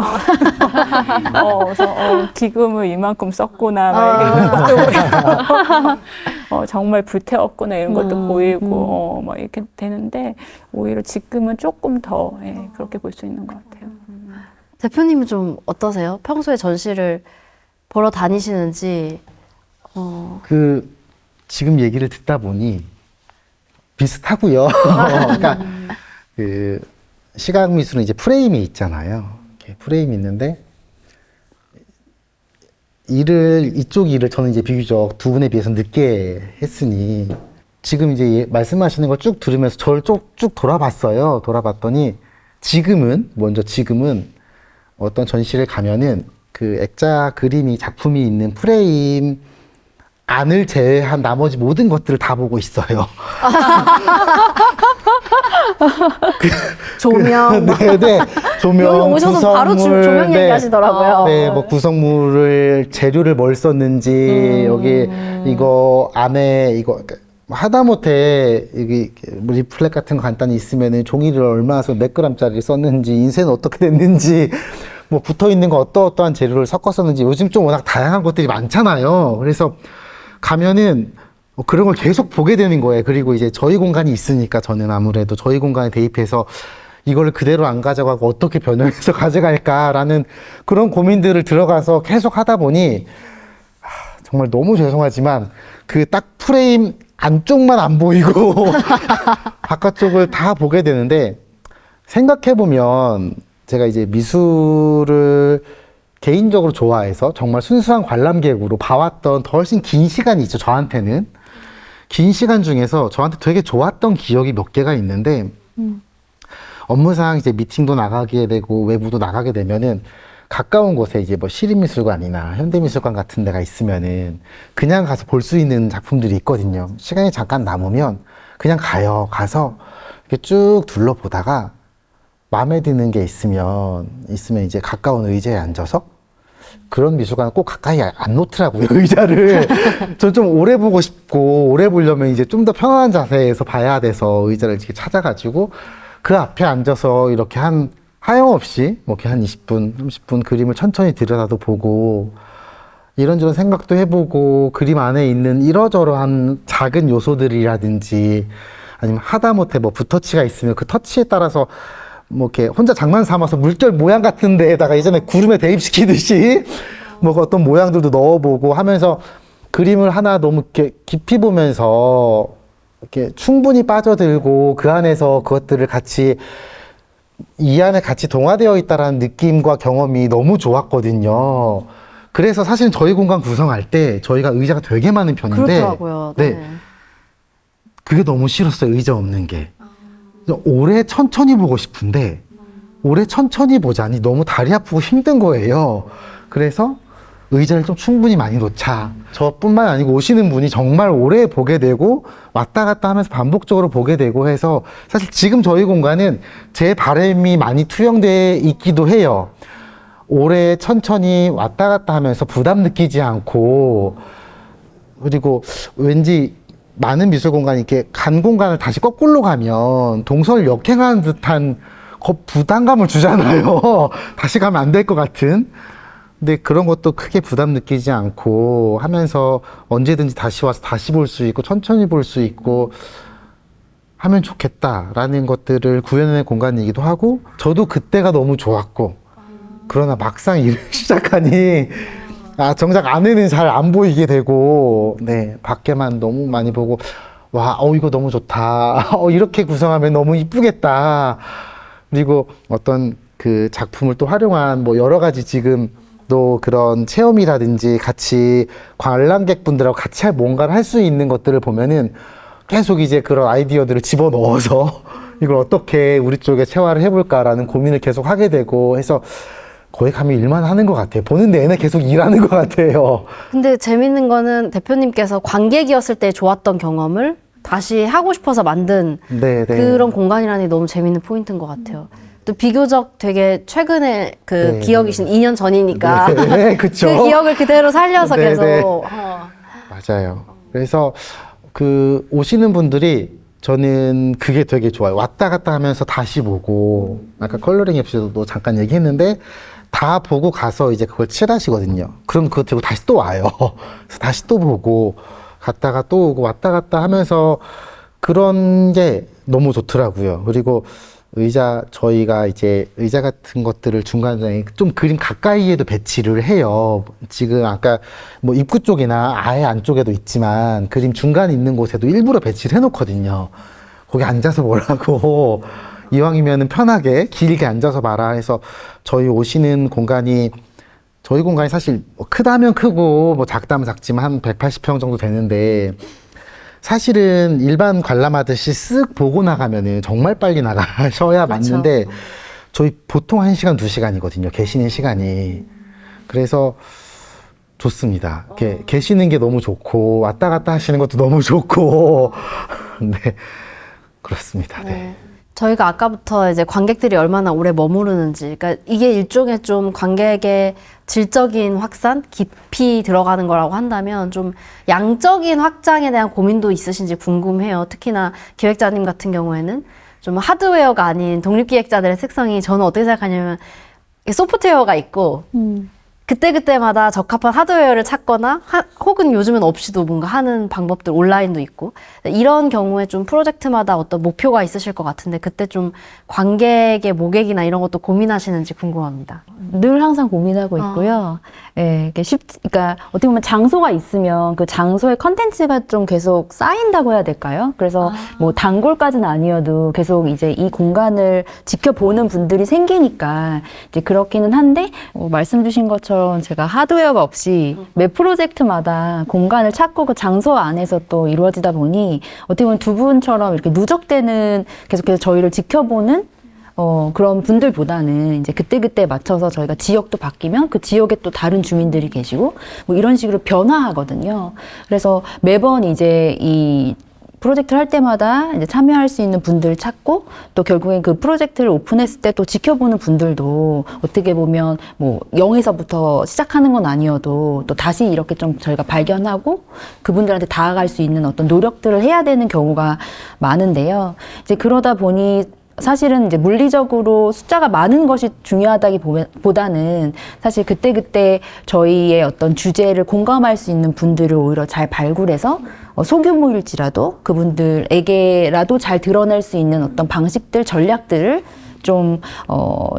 그래서 기금을 이만큼 썼구나, 막 이런 것도 보이고, 정말 불태웠구나 이런 것도 보이고, 막 이렇게 되는데 오히려 지금은 조금 더 그렇게 볼 수 있는 것 같아요. 대표님은 좀 어떠세요? 평소에 전시를 보러 다니시는지. 지금 얘기를 듣다 보니 비슷하고요. 그러니까 그 시각 미술은 이제 프레임이 있잖아요. 이렇게 프레임이 있는데 이쪽 일을 저는 이제 비교적 두 분에 비해서 늦게 했으니 지금 이제 말씀하시는 걸 쭉 들으면서 저를 쭉 돌아봤어요. 돌아봤더니 지금은 어떤 전시를 가면은 그 액자 그림이 작품이 있는 프레임 안을 제외한 나머지 모든 것들을 다 보고 있어요. 조명. 네. 조명, 여기 오셔서 바로 조명 얘기하시더라고요. 네, 뭐 구성물을, 재료를 뭘 썼는지, 여기 이거 안에 이거, 하다못해 여기 리플렛 같은 거 간단히 있으면은 종이를 얼마나 몇 그램짜리 썼는지, 인쇄는 어떻게 됐는지, 뭐 붙어 있는 거 어떠한 재료를 섞었었는지, 요즘 좀 워낙 다양한 것들이 많잖아요. 그래서 가면은 그런 걸 계속 보게 되는 거예요. 그리고 이제 저희 공간이 있으니까 저는 아무래도 저희 공간에 대입해서 이걸 그대로 안 가져가고 어떻게 변형해서 가져갈까라는 그런 고민들을 들어가서 계속 하다 보니 정말 너무 죄송하지만 그 딱 프레임 안쪽만 안 보이고 바깥쪽을 다 보게 되는데, 생각해보면 제가 이제 미술을 개인적으로 좋아해서 정말 순수한 관람객으로 봐왔던 더 훨씬 긴 시간이 있죠. 저한테는 긴 시간 중에서 저한테 되게 좋았던 기억이 몇 개가 있는데, 업무상 이제 미팅도 나가게 되고 외부도 나가게 되면은 가까운 곳에 이제 뭐 시립미술관이나 현대미술관 같은 데가 있으면은 그냥 가서 볼 수 있는 작품들이 있거든요. 시간이 잠깐 남으면 그냥 가서 이렇게 쭉 둘러보다가 마음에 드는 게 있으면 이제 가까운 의자에 앉아서, 그런 미술관은 꼭 가까이 안 놓더라고요, 의자를. 전 좀 오래 보고 싶고, 오래 보려면 이제 좀 더 편안한 자세에서 봐야 돼서 의자를 이렇게 찾아가지고 그 앞에 앉아서 이렇게 하염없이 뭐 이렇게 한 20분, 30분 그림을 천천히 들여다도 보고, 이런저런 생각도 해보고, 그림 안에 있는 이러저러한 작은 요소들이라든지, 아니면 하다못해 뭐 붓터치가 있으면 그 터치에 따라서 뭐 이렇게 혼자 장난 삼아서 물결 모양 같은 데에다가 예전에 구름에 대입시키듯이 뭐 어떤 모양들도 넣어보고 하면서 그림을 하나 너무 이렇게 깊이 보면서 이렇게 충분히 빠져들고 그 안에서 그것들을 같이 이 안에 같이 동화되어 있다라는 느낌과 경험이 너무 좋았거든요. 그래서 사실 저희 공간 구성할 때 저희가 의자가 되게 많은 편인데, 그렇더라고요. 네. 그게 너무 싫었어요, 의자 없는 게. 오래 천천히 보고 싶은데 오래 천천히 보자니 너무 다리 아프고 힘든 거예요. 그래서 의자를 좀 충분히 많이 놓자. 저뿐만 아니고 오시는 분이 정말 오래 보게 되고 왔다 갔다 하면서 반복적으로 보게 되고 해서, 사실 지금 저희 공간은 제 바람이 많이 투영돼 있기도 해요. 오래 천천히 왔다 갔다 하면서 부담 느끼지 않고, 그리고 왠지 많은 미술 공간이 이렇게 간 공간을 다시 거꾸로 가면 동선을 역행하는 듯한 부담감을 주잖아요. 다시 가면 안 될 것 같은. 근데 그런 것도 크게 부담 느끼지 않고 하면서 언제든지 다시 와서 다시 볼 수 있고 천천히 볼 수 있고 하면 좋겠다라는 것들을 구현해낸 공간이기도 하고, 저도 그때가 너무 좋았고, 그러나 막상 일을 시작하니 정작 안에는 잘 안 보이게 되고, 네, 밖에만 너무 많이 보고, 와, 이거 너무 좋다. 이렇게 구성하면 너무 이쁘겠다. 그리고 어떤 그 작품을 또 활용한 뭐 여러 가지 지금 또 그런 체험이라든지 같이 관람객분들하고 같이 뭔가를 할 수 있는 것들을 보면은 계속 이제 그런 아이디어들을 집어넣어서 이걸 어떻게 우리 쪽에 체화를 해볼까라는 고민을 계속 하게 되고 해서 거기 가면 일만 하는 것 같아요. 보는 내내 계속 일하는 것 같아요. 근데 재밌는 거는 대표님께서 관객이었을 때 좋았던 경험을 다시 하고 싶어서 만든 네, 네. 그런 공간이라는 게 너무 재밌는 포인트인 것 같아요. 또 비교적 되게 최근에 그 네. 기억이신 2년 전이니까 네, 그쵸. 그 기억을 그대로 살려서 네, 계속 네. 어. 맞아요. 그래서 그 오시는 분들이 저는 그게 되게 좋아요. 왔다 갔다 하면서 다시 보고 아까 컬러링 에피소드도 잠깐 얘기했는데 다 보고 가서 이제 그걸 칠하시거든요. 그럼 그거 들고 다시 또 와요. 그래서 다시 또 보고 갔다가 또 오고 왔다 갔다 하면서 그런 게 너무 좋더라고요. 그리고 저희가 이제 의자 같은 것들을 중간에 좀 그림 가까이에도 배치를 해요. 지금 아까 뭐 입구 쪽이나 아예 안쪽에도 있지만 그림 중간에 있는 곳에도 일부러 배치를 해놓거든요. 거기 앉아서 보라고. 이왕이면은 편하게 길게 앉아서 봐라 해서 저희 오시는 공간이 저희 공간이 사실 뭐 크다면 크고 뭐 작다면 작지만 한 180평 정도 되는데 사실은 일반 관람하듯이 쓱 보고 나가면은 정말 빨리 나가셔야 맞는데 저희 보통 1시간, 2시간이거든요. 계시는 시간이. 그래서 좋습니다. 이렇게 계시는 게 너무 좋고 왔다 갔다 하시는 것도 너무 좋고 네. 그렇습니다. 네. 저희가 아까부터 이제 관객들이 얼마나 오래 머무르는지, 그러니까 이게 일종의 좀 관객의 질적인 확산, 깊이 들어가는 거라고 한다면 좀 양적인 확장에 대한 고민도 있으신지 궁금해요. 특히나 기획자님 같은 경우에는 좀 하드웨어가 아닌 독립기획자들의 특성이 저는 어떻게 생각하냐면 소프트웨어가 있고 그때그때마다 적합한 하드웨어를 찾거나 혹은 요즘은 없이도 뭔가 하는 방법들 온라인도 있고 이런 경우에 좀 프로젝트마다 어떤 목표가 있으실 것 같은데 그때 좀 관객의 모객이나 이런 것도 고민하시는지 궁금합니다. 늘 항상 고민하고 있고요. 예, 그러니까 어떻게 보면 장소가 있으면 그 장소의 컨텐츠가 좀 계속 쌓인다고 해야 될까요? 그래서 뭐 단골까지는 아니어도 계속 이제 이 공간을 지켜보는 분들이 생기니까 이제 그렇기는 한데 말씀 주신 것처럼 제가 하드웨어가 없이 매 프로젝트마다 공간을 찾고 그 장소 안에서 또 이루어지다 보니 어떻게 보면 두 분처럼 이렇게 누적되는 계속해서 저희를 지켜보는 그런 분들보다는 이제 그때그때 맞춰서 저희가 지역도 바뀌면 그 지역에 또 다른 주민들이 계시고 뭐 이런 식으로 변화하거든요. 그래서 매번 이제 이 프로젝트를 할 때마다 이제 참여할 수 있는 분들을 찾고 또 결국엔 그 프로젝트를 오픈했을 때 또 지켜보는 분들도 어떻게 보면 뭐 0에서부터 시작하는 건 아니어도 또 다시 이렇게 좀 저희가 발견하고 그분들한테 다가갈 수 있는 어떤 노력들을 해야 되는 경우가 많은데요. 이제 그러다 보니 사실은 이제 물리적으로 숫자가 많은 것이 중요하다기보다는 사실 그때그때 저희의 어떤 주제를 공감할 수 있는 분들을 오히려 잘 발굴해서 소규모일지라도 그분들에게라도 잘 드러낼 수 있는 어떤 방식들, 전략들을 좀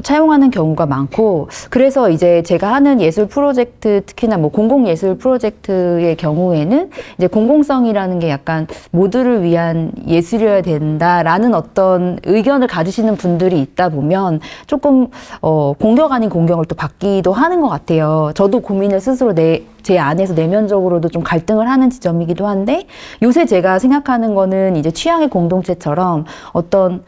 차용하는 경우가 많고 그래서 이제 제가 하는 예술 프로젝트 특히나 뭐 공공예술 프로젝트의 경우에는 이제 공공성이라는 게 약간 모두를 위한 예술이어야 된다라는 어떤 의견을 가지시는 분들이 있다 보면 조금 공격 아닌 공격을 또 받기도 하는 것 같아요. 저도 고민을 스스로 제 안에서 내면적으로도 좀 갈등을 하는 지점이기도 한데 요새 제가 생각하는 거는 이제 취향의 공동체처럼 어떤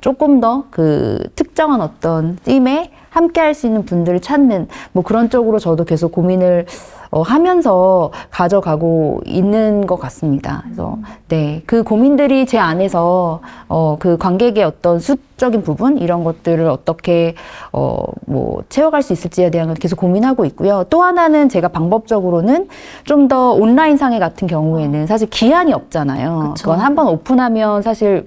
조금 더 그 특정한 어떤 팀에 함께 할 수 있는 분들을 찾는 뭐 그런 쪽으로 저도 계속 고민을 하면서 가져가고 있는 것 같습니다. 그래서 네, 그 고민들이 제 안에서 그 관객의 어떤 수적인 부분 이런 것들을 어떻게 뭐 채워갈 수 있을지에 대한 걸 계속 고민하고 있고요. 또 하나는 제가 방법적으로는 좀 더 온라인 상회 같은 경우에는 사실 기한이 없잖아요. 그쵸. 그건 한번 오픈하면 사실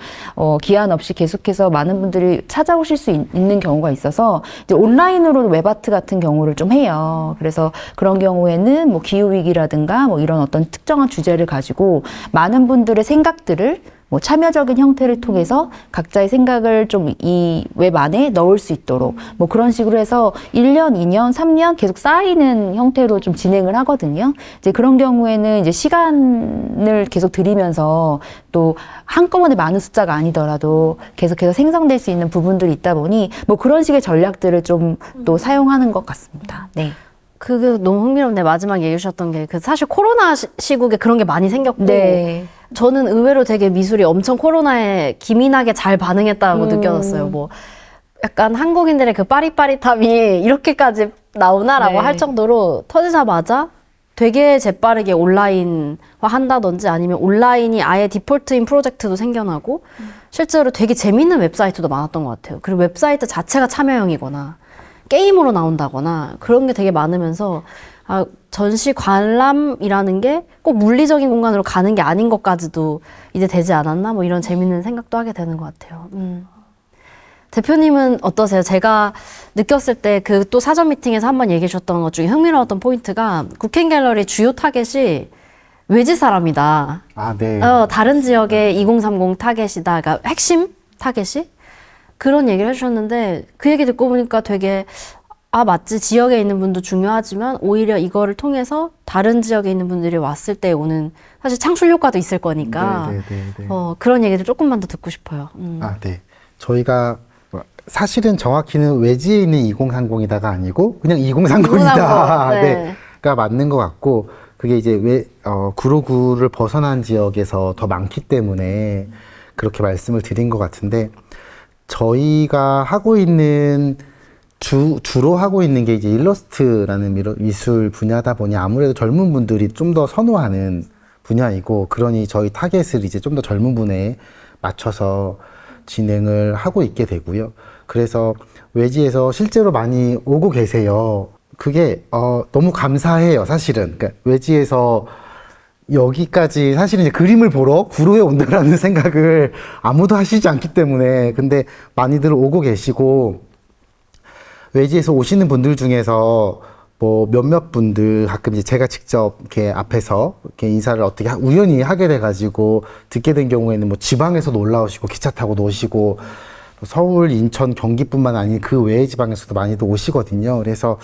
기한 없이 계속해서 많은 분들이 찾아오실 수 있는 경우가 있어서 이제 온라인으로 웹아트 같은 경우를 좀 해요. 그래서 그런 경우에는 뭐 기후위기라든가 뭐 이런 어떤 특정한 주제를 가지고 많은 분들의 생각들을 뭐 참여적인 형태를 통해서 각자의 생각을 좀 이 웹 안에 넣을 수 있도록 뭐 그런 식으로 해서 1년, 2년, 3년 계속 쌓이는 형태로 좀 진행을 하거든요. 이제 그런 경우에는 이제 시간을 계속 들이면서 또 한꺼번에 많은 숫자가 아니더라도 계속해서 생성될 수 있는 부분들이 있다 보니 뭐 그런 식의 전략들을 좀 또 사용하는 것 같습니다. 네. 그게 너무 흥미롭네. 마지막 얘기해 주셨던 게 그 사실 코로나 시국에 그런 게 많이 생겼고 네. 저는 의외로 되게 미술이 엄청 코로나에 기민하게 잘 반응했다고 느껴졌어요. 뭐 약간 한국인들의 그 빠릿빠릿함이 이렇게까지 나오나라고 네. 할 정도로 터지자마자 되게 재빠르게 온라인화 한다든지 아니면 온라인이 아예 디폴트인 프로젝트도 생겨나고 실제로 되게 재밌는 웹사이트도 많았던 것 같아요. 그리고 웹사이트 자체가 참여형이거나 게임으로 나온다거나 그런 게 되게 많으면서 아, 전시 관람이라는 게 꼭 물리적인 공간으로 가는 게 아닌 것까지도 이제 되지 않았나? 뭐 이런 재밌는 생각도 하게 되는 것 같아요. 대표님은 어떠세요? 제가 느꼈을 때 그 또 사전 미팅에서 한번 얘기해 주셨던 것 중에 흥미로웠던 포인트가 국행 갤러리 주요 타겟이 외지 사람이다. 아, 네. 다른 지역의 2030 타겟이다. 그러니까 핵심 타겟이 그런 얘기를 해주셨는데 그 얘기 듣고 보니까 되게 아 맞지 지역에 있는 분도 중요하지만 오히려 이거를 통해서 다른 지역에 있는 분들이 왔을 때 오는 사실 창출 효과도 있을 거니까 네. 그런 얘기를 조금만 더 듣고 싶어요. 아, 네. 저희가 사실은 정확히는 외지에 있는 2030이다가 아니고 그냥 2030이다. 네. 가 맞는 것 같고 그게 이제 구로구를 벗어난 지역에서 더 많기 때문에 그렇게 말씀을 드린 것 같은데 저희가 하고 있는 주로 하고 있는 게 이제 일러스트라는 미술 분야다 보니 아무래도 젊은 분들이 좀 더 선호하는 분야이고 그러니 저희 타겟을 이제 좀 더 젊은 분에 맞춰서 진행을 하고 있게 되고요. 그래서 외지에서 실제로 많이 오고 계세요. 그게 너무 감사해요, 사실은. 그러니까 외지에서 여기까지 사실은 이제 그림을 보러 구로에 온다라는 생각을 아무도 하시지 않기 때문에 근데 많이들 오고 계시고 외지에서 오시는 분들 중에서 뭐 몇몇 분들 가끔 이제 제가 직접 이렇게 앞에서 이렇게 인사를 어떻게 우연히 하게 돼가지고 듣게 된 경우에는 뭐 지방에서도 올라오시고 기차 타고도 오시고 서울, 인천, 경기뿐만 아닌 그 외의 지방에서도 많이들 오시거든요. 그래서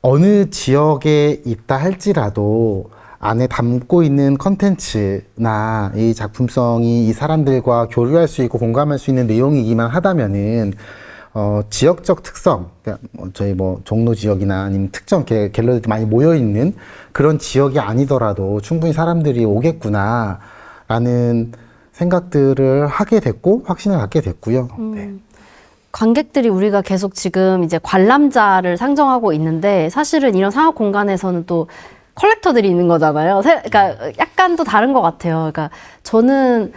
어느 지역에 있다 할지라도 안에 담고 있는 컨텐츠나 이 작품성이 이 사람들과 교류할 수 있고 공감할 수 있는 내용이기만 하다면은 지역적 특성, 그러니까 저희 뭐 종로 지역이나 아니면 특정 갤러리들이 많이 모여 있는 그런 지역이 아니더라도 충분히 사람들이 오겠구나라는 생각들을 하게 됐고 확신을 갖게 됐고요. 네. 관객들이 우리가 계속 지금 이제 관람자를 상정하고 있는데 사실은 이런 상업 공간에서는 또 컬렉터들이 있는 거잖아요. 그러니까 약간 또 다른 것 같아요. 그러니까 저는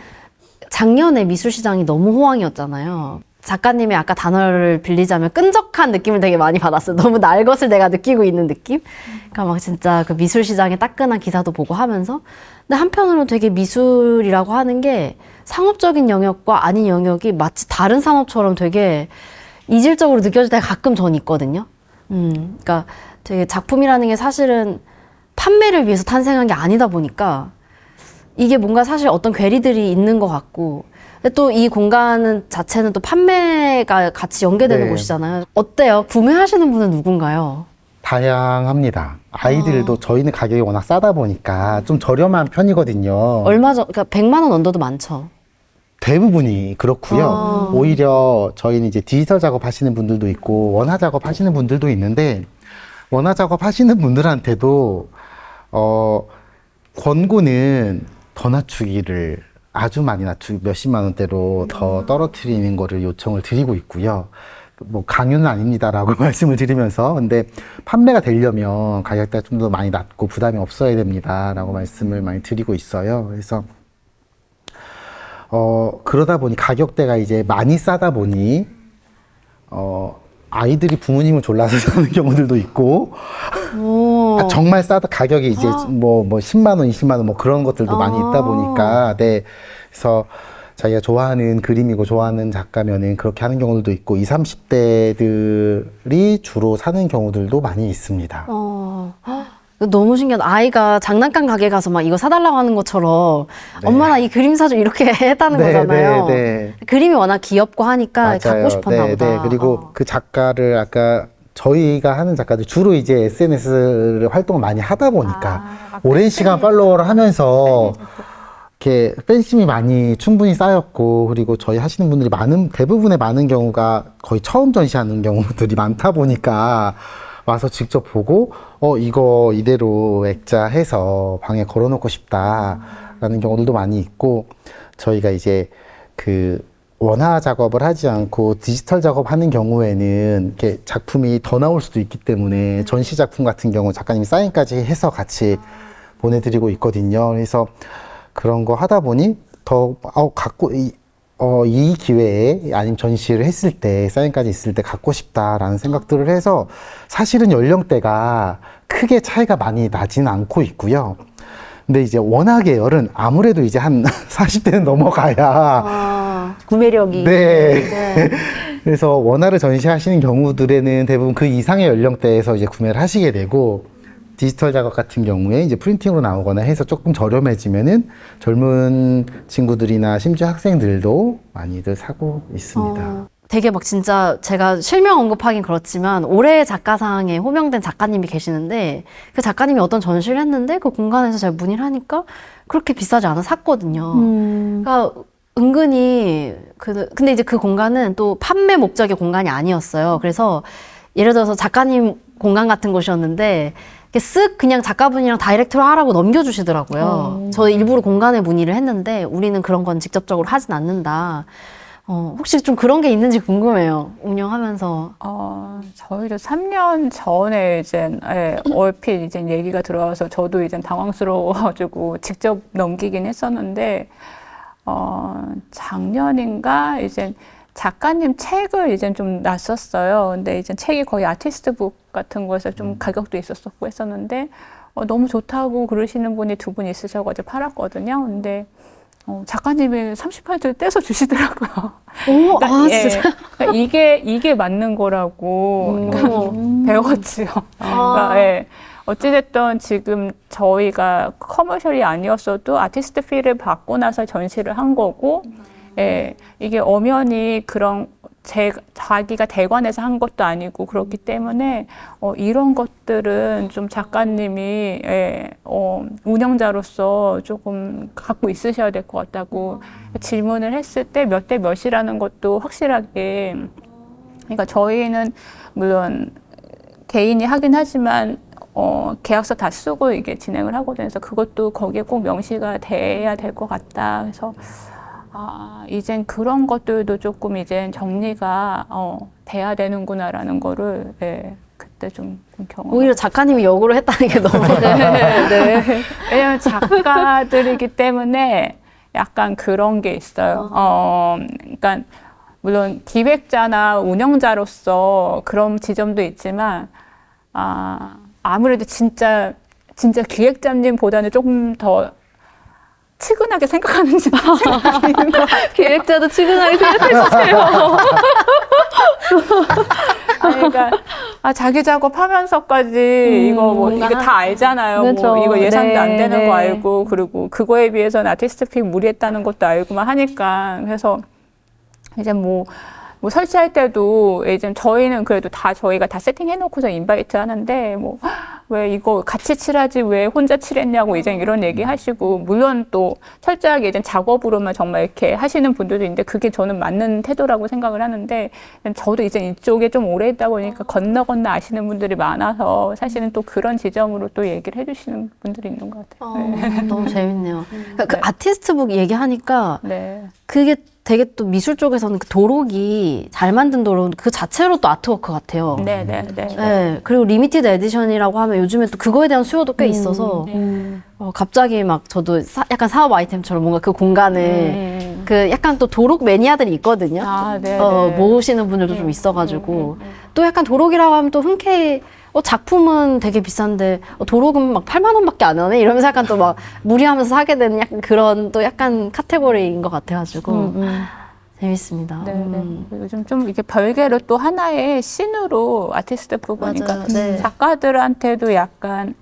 작년에 미술시장이 너무 호황이었잖아요. 작가님의 아까 단어를 빌리자면 끈적한 느낌을 되게 많이 받았어요. 너무 날 것을 내가 느끼고 있는 느낌? 그러니까 막 진짜 그 미술시장의 따끈한 기사도 보고 하면서 근데 한편으로는 되게 미술이라고 하는 게 상업적인 영역과 아닌 영역이 마치 다른 산업처럼 되게 이질적으로 느껴질 때가 가끔 전 있거든요. 그러니까 되게 작품이라는 게 사실은 판매를 위해서 탄생한 게 아니다 보니까 이게 뭔가 사실 어떤 괴리들이 있는 것 같고 또 이 공간은 자체는 또 판매가 같이 연계되는 네. 곳이잖아요. 어때요? 구매하시는 분은 누군가요? 다양합니다. 아이들도 저희는 가격이 워낙 싸다 보니까 좀 저렴한 편이거든요. 그러니까 100만 원 언더도 많죠. 대부분이 그렇고요. 오히려 저희는 이제 디지털 작업하시는 분들도 있고 원화 작업하시는 분들도 있는데 원화 작업하시는 분들한테도 권고는 더 낮추기를 아주 많이 낮추고 몇십만 원대로 더 떨어뜨리는 거를 요청을 드리고 있고요. 뭐 강요는 아닙니다라고 말씀을 드리면서 근데 판매가 되려면 가격대가 좀 더 많이 낮고 부담이 없어야 됩니다라고 말씀을 많이 드리고 있어요. 그래서 그러다 보니 가격대가 이제 많이 싸다 보니 아이들이 부모님을 졸라서 사는 경우들도 있고 정말 싸다 가격이 이제 뭐 10만 원, 20만 원 뭐 그런 것들도 많이 있다 보니까 네. 그래서 자기가 좋아하는 그림이고 좋아하는 작가면은 그렇게 하는 경우들도 있고 20, 30대들이 주로 사는 경우들도 많이 있습니다. 너무 신기하다. 아이가 장난감 가게 가서 막 이거 사달라고 하는 것처럼 네. 엄마 나 이 그림 사줘 이렇게 했다는 거잖아요. 네. 그림이 워낙 귀엽고 하니까 갖고 싶었나 보다. 네. 그리고 그 작가를 아까 저희가 하는 작가들 주로 이제 SNS를 활동을 많이 하다 보니까 오랜 시간 팔로워를 하면서 이렇게 팬심이 많이 충분히 쌓였고, 그리고 저희 하시는 분들이 대부분의 많은 경우가 거의 처음 전시하는 경우들이 많다 보니까 와서 직접 보고 이거 이대로 액자해서 방에 걸어놓고 싶다라는 경우들도 많이 있고, 저희가 이제 그 원화 작업을 하지 않고 디지털 작업하는 경우에는 이렇게 작품이 더 나올 수도 있기 때문에 전시 작품 같은 경우 작가님이 사인까지 해서 같이 보내드리고 있거든요. 그래서 그런 거 하다 보니 더 이 기회에 아니면 전시를 했을 때 사인까지 있을 때 갖고 싶다라는 생각들을 해서 사실은 연령대가 크게 차이가 많이 나지는 않고 있고요. 근데 이제 원화 계열은 아무래도 이제 한 40대는 넘어가야 구매력이. 네. 그래서 원화를 전시하시는 경우들에는 대부분 그 이상의 연령대에서 이제 구매를 하시게 되고, 디지털 작업 같은 경우에 이제 프린팅으로 나오거나 해서 조금 저렴해지면은 젊은 친구들이나 심지어 학생들도 많이들 사고 있습니다. 되게 막 진짜 제가 실명 언급하긴 그렇지만 올해의 작가상에 호명된 작가님이 계시는데, 그 작가님이 어떤 전시를 했는데 그 공간에서 제가 문의를 하니까 그렇게 비싸지 않아 샀거든요. 그러니까 은근히 근데 이제 그 공간은 또 판매 목적의 공간이 아니었어요. 그래서 예를 들어서 작가님 공간 같은 곳이었는데 이렇게 쓱 그냥 작가분이랑 다이렉트로 하라고 넘겨주시더라고요. 저 일부러 공간에 문의를 했는데 우리는 그런 건 직접적으로 하진 않는다. 혹시 좀 그런 게 있는지 궁금해요. 운영하면서. 저희도 3년 전에 이제 얼핏 이제 얘기가 들어와서 저도 이제 당황스러워가지고 직접 넘기긴 했었는데, 작년인가 이제 작가님 책을 이제 좀 놨었어요. 근데 이제 책이 거의 아티스트북 같은 거에서 좀 가격도 있었었고 했었는데, 너무 좋다고 그러시는 분이 두 분 있으셔가지고 팔았거든요. 근데 작가님이 30%를 떼서 주시더라고요. 오, 진짜. 그러니까 이게 맞는 거라고 배웠지요. 그러니까, 어찌됐든 지금 저희가 커머셜이 아니었어도 아티스트 필을 받고 나서 전시를 한 거고, 이게 엄연히 그런 자기가 대관해서 한 것도 아니고 그렇기 때문에 이런 것들은 좀 작가님이 운영자로서 조금 갖고 있으셔야 될 것 같다고 질문을 했을 때 몇 대 몇이라는 것도 확실하게, 그러니까 저희는 물론 개인이 하긴 하지만 계약서 다 쓰고 이게 진행을 하거든요. 그래서 그것도 거기에 꼭 명시가 돼야 될 것 같다. 그래서 이젠 그런 것들도 조금 이젠 정리가 돼야 되는구나라는 거를 그때 좀 경험. 오히려 작가님이 역으로 했다는 게 너무. 네. 왜냐면 작가들이기 때문에 약간 그런 게 있어요. 그러니까 물론 기획자나 운영자로서 그런 지점도 있지만, 아무래도 진짜 기획자님보다는 조금 더 측은하게 생각하는 생각이 있는 것 같아요. 기획자도 측은하게 생각해주세요. 그러니까 자기 작업하면서까지 이거 이거 다 알잖아요. 그렇죠. 이거 예산도 안 되는 네. 거 알고, 그리고 그거에 비해서는 아티스트 픽 무리했다는 것도 알고만 하니까, 그래서 이제 뭐 설치할 때도 이제 저희는 그래도 저희가 다 세팅해놓고서 인바이트 하는데, 왜 이거 같이 칠하지 왜 혼자 칠했냐고 이제 이런 얘기 하시고, 물론 또 철저하게 이제 작업으로만 정말 이렇게 하시는 분들도 있는데 그게 저는 맞는 태도라고 생각을 하는데, 저도 이제 이쪽에 좀 오래 있다 보니까 건너 아시는 분들이 많아서 사실은 또 그런 지점으로 또 얘기를 해주시는 분들이 있는 것 같아요. 너무 재밌네요. 그러니까 그 네. 아티스트북 얘기하니까 네. 그게 되게 또 미술 쪽에서는 그 도록이 잘 만든 도록 그 자체로 또 아트워크 같아요. 네. 네, 그리고 리미티드 에디션이라고 하면 요즘에 또 그거에 대한 수요도 꽤 있어서 갑자기 막 저도 약간 사업 아이템처럼 뭔가 그 공간을 그 약간 또 도록 매니아들이 있거든요. 네. 모으시는 분들도 좀 있어가지고 또 약간 도록이라고 하면 또 흔쾌히 작품은 되게 비싼데 도록은 막 8만 원밖에 안 하네 이러면서 약간 또 막 무리하면서 사게 되는 약간 그런 또 약간 카테고리인 것 같아가지고 재밌습니다. 네. 요즘 좀 이게 별개로 또 하나의 씬으로 아티스트 부분이니까 맞아요. 네. 작가들한테도 약간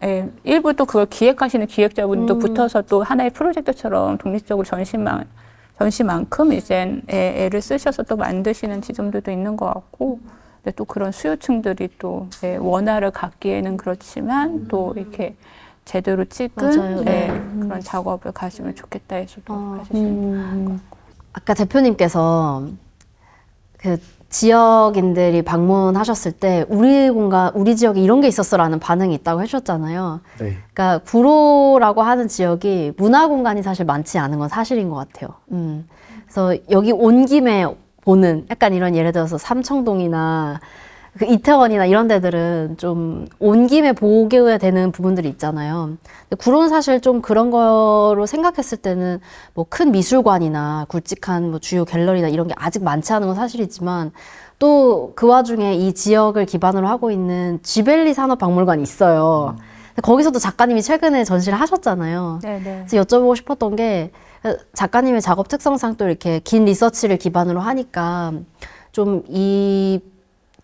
일부 또 그걸 기획하시는 기획자분도 붙어서 또 하나의 프로젝트처럼 독립적으로 전시만큼 이제 애를 쓰셔서 또 만드시는 지점들도 있는 것 같고, 근데 또 그런 수요층들이 또 원화를 갖기에는 그렇지만 또 이렇게 제대로 찍은 맞아요. 네. 그런 작업을 가시면 좋겠다 해서 또 가시는 아까 대표님께서 그 지역인들이 방문하셨을 때 우리 지역에 이런 게 있었어라는 반응이 있다고 해주셨잖아요. 네. 그러니까 구로라고 하는 지역이 문화 공간이 사실 많지 않은 건 사실인 것 같아요. 그래서 여기 온 김에 보는 약간 이런 예를 들어서 삼청동이나 그 이태원이나 이런 데들은 좀 온 김에 보게 되는 부분들이 있잖아요. 근데 구로는 사실 좀 그런 거로 생각했을 때는 뭐 큰 미술관이나 굵직한 뭐 주요 갤러리나 이런 게 아직 많지 않은 건 사실이지만 또 그 와중에 이 지역을 기반으로 하고 있는 쥐벨리 산업박물관이 있어요. 근데 거기서도 작가님이 최근에 전시를 하셨잖아요. 네네. 그래서 여쭤보고 싶었던 게 작가님의 작업 특성상 또 이렇게 긴 리서치를 기반으로 하니까 좀 이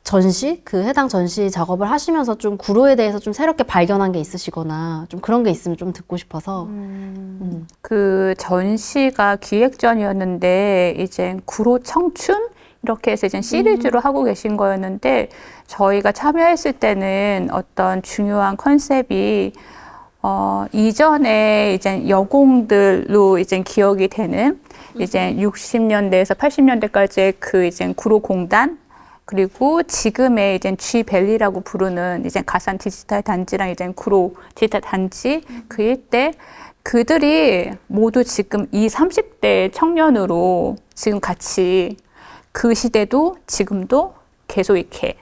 전시, 그 해당 전시 작업을 하시면서 좀 구로에 대해서 좀 새롭게 발견한 게 있으시거나 좀 그런 게 있으면 좀 듣고 싶어서. 그 전시가 기획전이었는데 이제 구로 청춘 이렇게 해서 이제 시리즈로 하고 계신 거였는데 저희가 참여했을 때는 어떤 중요한 컨셉이 이전에 이제 여공들로 이제 기억이 되는 이제 60년대에서 80년대까지의 그 이제 구로 공단 그리고 지금의 이제 G밸리라고 부르는 이제 가산 디지털 단지랑 이제 구로 디지털 단지 그 일대 그들이 모두 지금 20, 30대 청년으로 지금 같이 그 시대도 지금도 계속 이렇게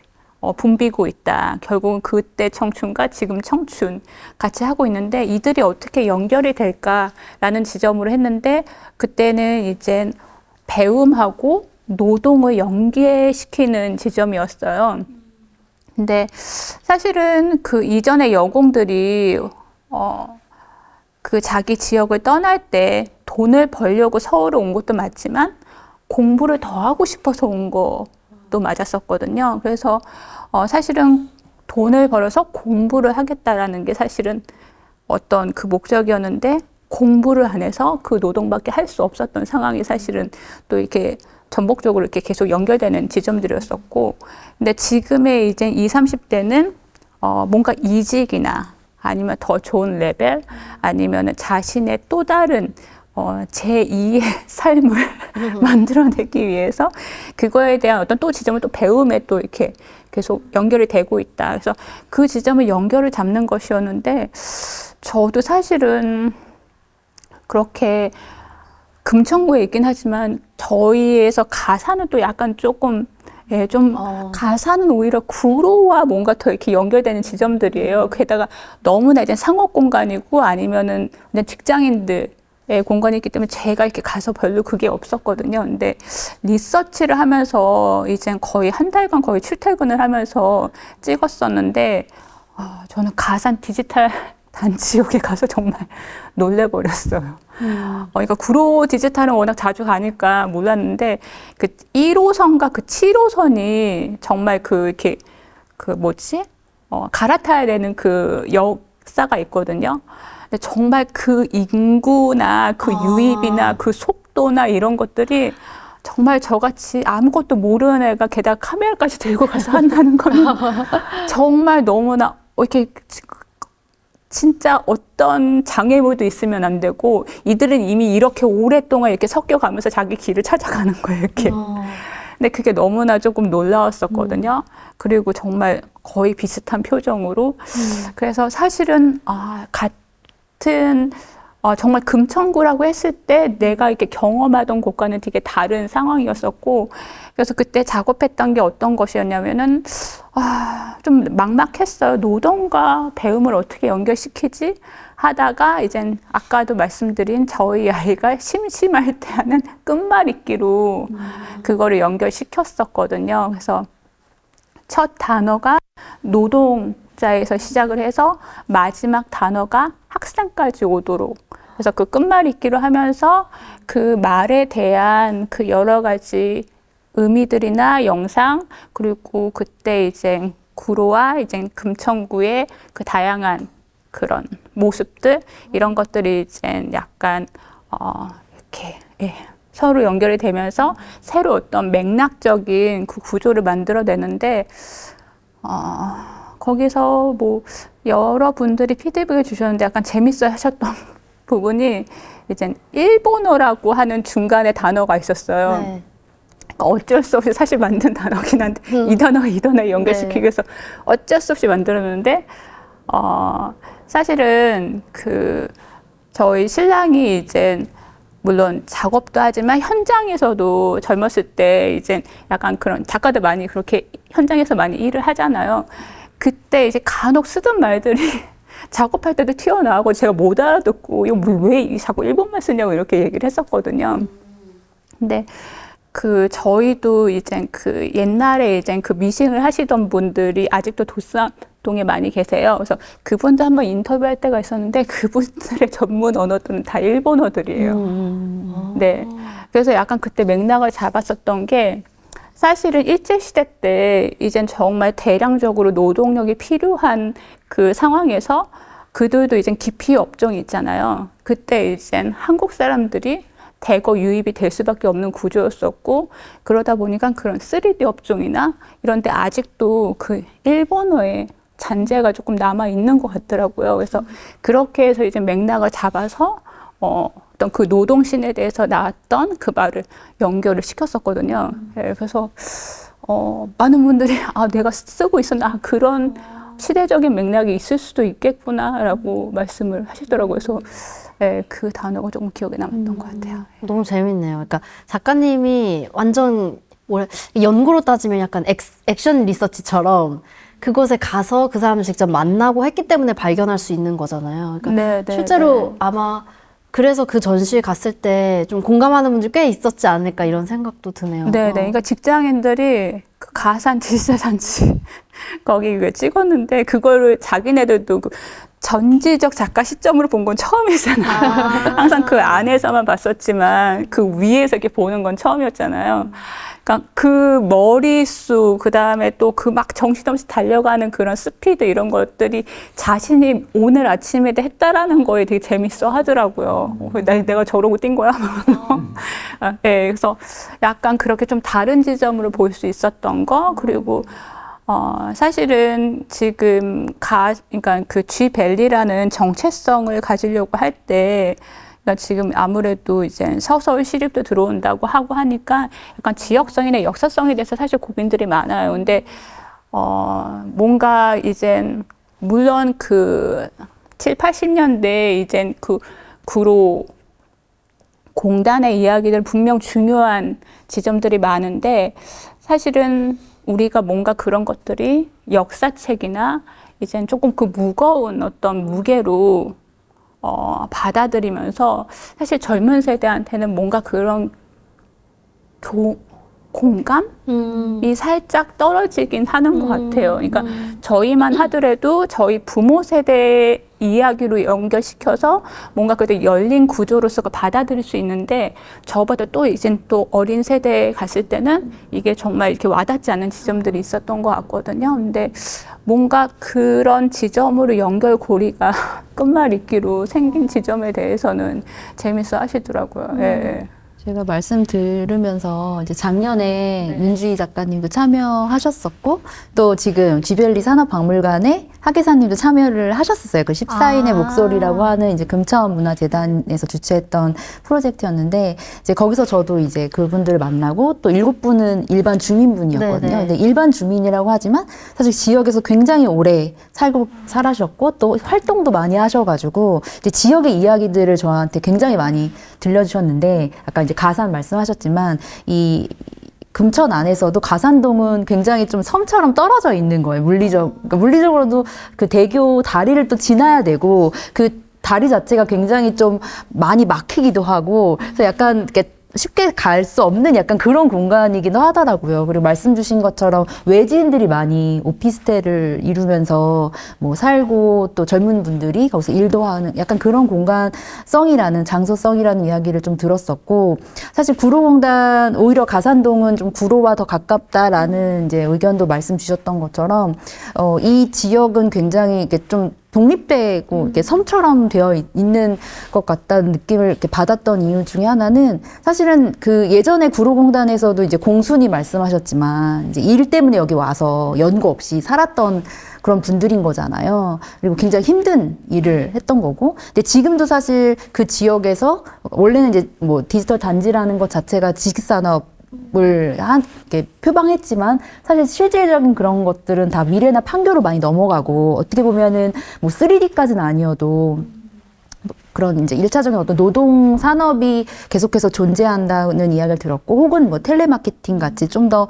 붐비고 있다. 결국은 그때 청춘과 지금 청춘 같이 하고 있는데 이들이 어떻게 연결이 될까라는 지점으로 했는데 그때는 이제 배움하고 노동을 연계시키는 지점이었어요. 근데 사실은 그 이전의 여공들이 그 자기 지역을 떠날 때 돈을 벌려고 서울에 온 것도 맞지만 공부를 더 하고 싶어서 온 것도 맞았었거든요. 그래서 사실은 돈을 벌어서 공부를 하겠다라는 게 사실은 어떤 그 목적이었는데 공부를 안 해서 그 노동밖에 할 수 없었던 상황이 사실은 또 이렇게 전복적으로 이렇게 계속 연결되는 지점들이었었고, 근데 지금의 이제 20, 30대는 뭔가 이직이나 아니면 더 좋은 레벨 아니면 자신의 또 다른 제2의 삶을 만들어내기 위해서 그거에 대한 어떤 또 지점을 또 배움에 또 이렇게 계속 연결이 되고 있다. 그래서 그 지점을 연결을 잡는 것이었는데 저도 사실은 그렇게 금천구에 있긴 하지만 저희에서 가사는 또 약간 조금 가사는 오히려 구로와 뭔가 더 이렇게 연결되는 지점들이에요. 게다가 너무나 이제 상업 공간이고 아니면은 그냥 직장인들의 공간이 있기 때문에 제가 이렇게 가서 별로 그게 없었거든요. 근데 리서치를 하면서 이제 거의 한 달간 거의 출퇴근을 하면서 찍었었는데 저는 가산 디지털 단지역에 가서 정말 놀래버렸어요. 그러니까 구로 디지털은 워낙 자주 가니까 몰랐는데 그 1호선과 그 7호선이 정말 이렇게 갈아타야 되는 그 역사가 있거든요. 근데 정말 그 인구나 그 유입이나 그 속도나 이런 것들이 정말 저같이 아무것도 모르는 애가 게다가 카메라까지 들고 가서 한다는 거는 정말 너무나 이렇게 진짜 어떤 장애물도 있으면 안 되고 이들은 이미 이렇게 오랫동안 이렇게 섞여가면서 자기 길을 찾아가는 거예요, 이렇게. 근데 그게 너무나 조금 놀라웠었거든요. 그리고 정말 거의 비슷한 표정으로. 그래서 사실은 같은 정말 금천구라고 했을 때 내가 이렇게 경험하던 곳과는 되게 다른 상황이었었고, 그래서 그때 작업했던 게 어떤 것이었냐면은 좀 막막했어요. 노동과 배움을 어떻게 연결시키지 하다가 이젠 아까도 말씀드린 저희 아이가 심심할 때 하는 끝말잇기로 그거를 연결시켰었거든요. 그래서 첫 단어가 노동자에서 시작을 해서 마지막 단어가 학생까지 오도록 그래서 그 끝말잇기로 하면서 그 말에 대한 그 여러 가지 의미들이나 영상, 그리고 그때 이제 구로와 이제 금천구의 그 다양한 그런 모습들, 이런 것들이 이제 약간 이렇게 서로 연결이 되면서 새로 어떤 맥락적인 그 구조를 만들어내는데, 거기서 뭐 여러 분들이 피드백을 주셨는데 약간 재밌어 하셨던 부분이 이제 일본어라고 하는 중간에 단어가 있었어요. 네. 그러니까 어쩔 수 없이 사실 만든 단어긴 한데 이 단어에 연결시키기 위해서 어쩔 수 없이 만들었는데, 사실은 그 저희 신랑이 이제 물론 작업도 하지만 현장에서도 젊었을 때 이제 약간 그런 작가들 많이 그렇게 현장에서 많이 일을 하잖아요. 그때 이제 간혹 쓰던 말들이 작업할 때도 튀어나오고 제가 못 알아듣고 이거 왜 자꾸 일본말 쓰냐고 이렇게 얘기를 했었거든요. 근데 그 저희도 이제 그 옛날에 이제 그 미싱을 하시던 분들이 아직도 도산동에 많이 계세요. 그래서 그분들 한번 인터뷰할 때가 있었는데 그분들의 전문 언어들은 다 일본어들이에요. 네. 그래서 약간 그때 맥락을 잡았었던 게, 사실은 일제시대 때 이젠 정말 대량적으로 노동력이 필요한 그 상황에서 그들도 이제 기피 업종이 있잖아요. 그때 이젠 한국 사람들이 대거 유입이 될 수밖에 없는 구조였었고, 그러다 보니까 그런 3D 업종이나 이런 데 아직도 그 일본어의 잔재가 조금 남아 있는 것 같더라고요. 그래서 그렇게 해서 이제 맥락을 잡아서 어떤 그 노동신에 대해서 나왔던 그 말을 연결을 시켰었거든요. 네, 그래서 많은 분들이 내가 쓰고 있었나, 그런 시대적인 맥락이 있을 수도 있겠구나라고 말씀을 하시더라고요. 그래서 네, 그 단어가 조금 기억에 남았던 것 같아요. 너무 재밌네요. 그러니까 작가님이 완전 연구로 따지면 약간 액션 리서치처럼 그곳에 가서 그 사람을 직접 만나고 했기 때문에 발견할 수 있는 거잖아요. 그러니까 실제로 아마 그래서 그 전시회 갔을 때 좀 공감하는 분들 꽤 있었지 않을까 이런 생각도 드네요. 네네. 그러니까 직장인들이 그 가산 질세잔치 거기 왜 찍었는데 그거를 자기네들도 그 전지적 작가 시점으로 본 건 처음이잖아요. 항상 그 안에서만 봤었지만 그 위에서 이렇게 보는 건 처음이었잖아요. 그러니까 그 머릿수, 그 다음에 또 그 막 정신없이 달려가는 그런 스피드, 이런 것들이 자신이 오늘 아침에도 했다라는 거에 되게 재밌어 하더라고요. 내가 저러고 뛴 거야? 네, 그래서 약간 그렇게 좀 다른 지점으로 볼 수 있었던 거, 그리고 사실은 지금 그러니까 그 G밸리라는 정체성을 가지려고 할 때, 그러니까 지금 아무래도 이제 서서히 시립도 들어온다고 하고 하니까 약간 지역성이나 역사성에 대해서 사실 고민들이 많아요. 근데 뭔가 이젠 물론 그 7, 80년대 이젠 그 구로 공단의 이야기들 분명 중요한 지점들이 많은데, 사실은 우리가 뭔가 그런 것들이 역사책이나 이젠 조금 그 무거운 어떤 무게로 받아들이면서 사실 젊은 세대한테는 뭔가 그런 공감이 살짝 떨어지긴 하는 것 같아요. 그러니까 저희만 하더라도 저희 부모 세대 이야기로 연결시켜서 뭔가 그래도 열린 구조로서 받아들일 수 있는데, 저보다 또 이젠 또 어린 세대에 갔을 때는 이게 정말 이렇게 와닿지 않는 지점들이 있었던 것 같거든요. 근데 뭔가 그런 지점으로 연결고리가 끝말잇기로 생긴 지점에 대해서는 재밌어 하시더라고요. 예. 제가 말씀 들으면서 이제 작년에 윤주희 작가님도 참여하셨었고, 또 지금 G밸리 산업박물관에 하계사님도 참여를 하셨었어요. 그 14인의 목소리라고 하는 이제 금천문화재단에서 주최했던 프로젝트였는데, 이제 거기서 저도 이제 그분들을 만나고, 또 7분은 일반 주민분이었거든요. 네네. 근데 일반 주민이라고 하지만 사실 지역에서 굉장히 오래 살아셨고, 또 활동도 많이 하셔가지고 이제 지역의 이야기들을 저한테 굉장히 많이 들려주셨는데, 아까 이제 가산 말씀하셨지만 이 금천 안에서도 가산동은 굉장히 좀 섬처럼 떨어져 있는 거예요. 그러니까 물리적으로도 그 대교 다리를 또 지나야 되고, 그 다리 자체가 굉장히 좀 많이 막히기도 하고, 그래서 약간 이렇게 쉽게 갈 수 없는 약간 그런 공간이기도 하더라고요. 그리고 말씀 주신 것처럼 외지인들이 많이 오피스텔을 이루면서 뭐 살고 또 젊은 분들이 거기서 일도 하는 약간 그런 공간성이라는 장소성이라는 이야기를 좀 들었었고, 사실 구로공단 오히려 가산동은 좀 구로와 더 가깝다라는 이제 의견도 말씀 주셨던 것처럼 이 지역은 굉장히 이렇게 좀 독립되고 이렇게 섬처럼 되어 있는 것 같다는 느낌을 이렇게 받았던 이유 중에 하나는, 사실은 그 예전에 구로공단에서도 이제 공순이 말씀하셨지만 이제 일 때문에 여기 와서 연고 없이 살았던 그런 분들인 거잖아요. 그리고 굉장히 힘든 일을 했던 거고, 근데 지금도 사실 그 지역에서 원래는 이제 뭐 디지털 단지라는 것 자체가 지식산업 을 이렇게 표방했지만 사실 실질적인 그런 것들은 다 미래나 판교로 많이 넘어가고, 어떻게 보면은 뭐 3D까지는 아니어도 그런 이제 1차적인 어떤 노동 산업이 계속해서 존재한다는 이야기를 들었고, 혹은 뭐 텔레마케팅 같이 좀 더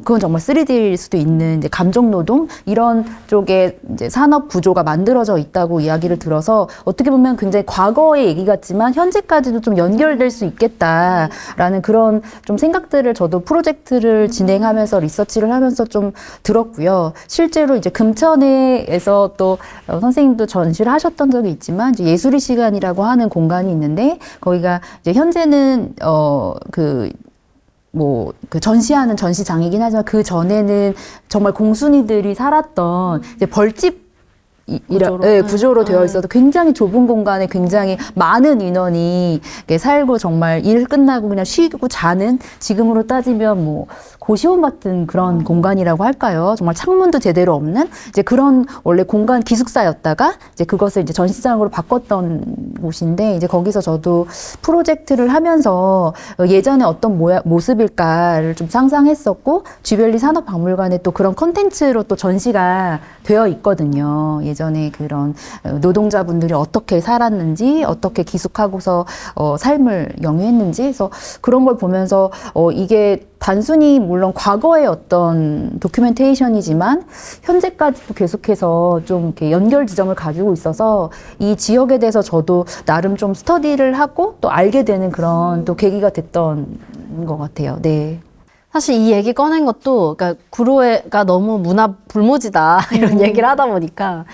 그건 정말 3D일 수도 있는 이제 감정 노동 이런 쪽에 이제 산업 구조가 만들어져 있다고 이야기를 들어서, 어떻게 보면 굉장히 과거의 얘기 같지만 현재까지도 좀 연결될 수 있겠다라는 그런 좀 생각들을 저도 프로젝트를 진행하면서 리서치를 하면서 좀 들었고요. 실제로 이제 금천에서 또 선생님도 전시를 하셨던 적이 있지만 이제 예술의 시간이라고 하는 공간이 있는데, 거기가 이제 현재는 그 전시하는 전시장이긴 하지만 그 전에는 정말 공순이들이 살았던 이제 벌집 구조로 되어 있어서 굉장히 좁은 공간에 굉장히 많은 인원이 살고, 정말 일 끝나고 그냥 쉬고 자는, 지금으로 따지면 뭐 고시원 같은 그런 공간이라고 할까요? 정말 창문도 제대로 없는 이제 그런 원래 공간 기숙사였다가 이제 그것을 이제 전시장으로 바꿨던 곳인데, 이제 거기서 저도 프로젝트를 하면서 예전에 어떤 모습일까를 좀 상상했었고, 쥐벨리 산업박물관에 또 그런 컨텐츠로 또 전시가 되어 있거든요. 예전에 그런 노동자분들이 어떻게 살았는지, 어떻게 기숙하고서 삶을 영위했는지, 그래서 그런 걸 보면서 이게 단순히 물론 과거의 어떤 도큐멘테이션이지만 현재까지도 계속해서 좀 이렇게 연결 지점을 가지고 있어서 이 지역에 대해서 저도 나름 좀 스터디를 하고 또 알게 되는 그런 또 계기가 됐던 것 같아요. 네. 사실 이 얘기 꺼낸 것도, 그러니까 구로가 너무 문화 불모지다 이런 얘기를 하다 보니까,